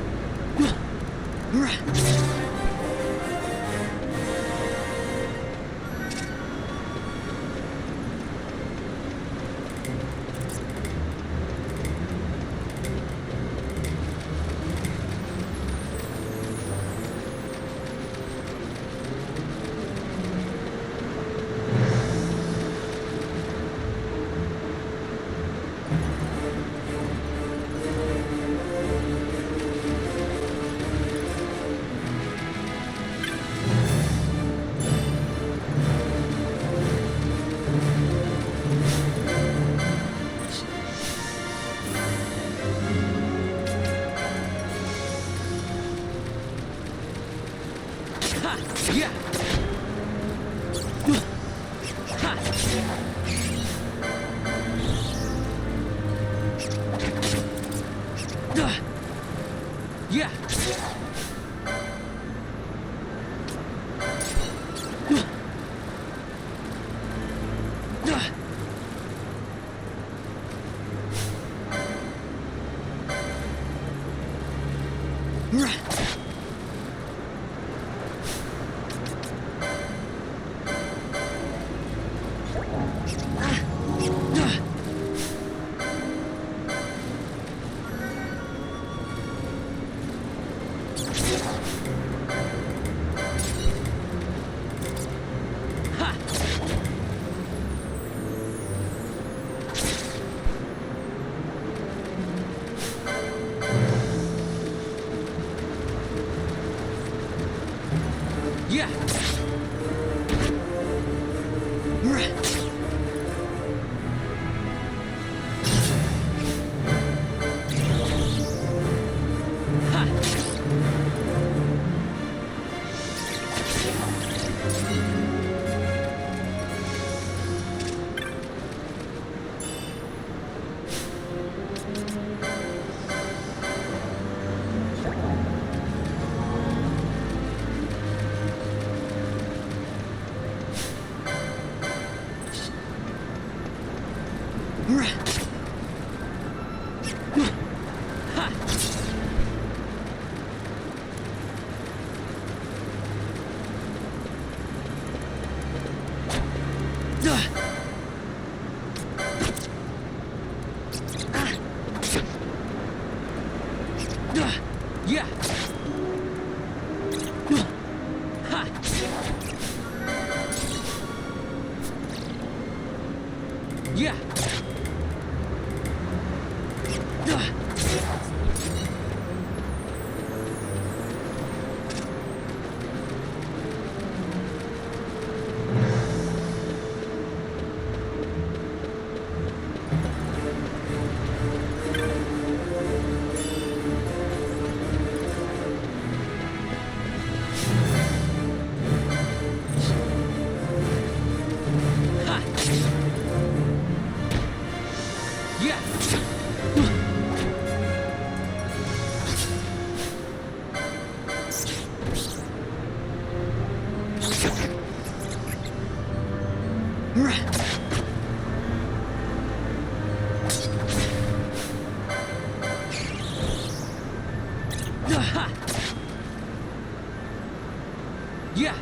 Yeah. Yeah. Yeah. Yeah. Yeah. Yeah. Yeah. Yeah.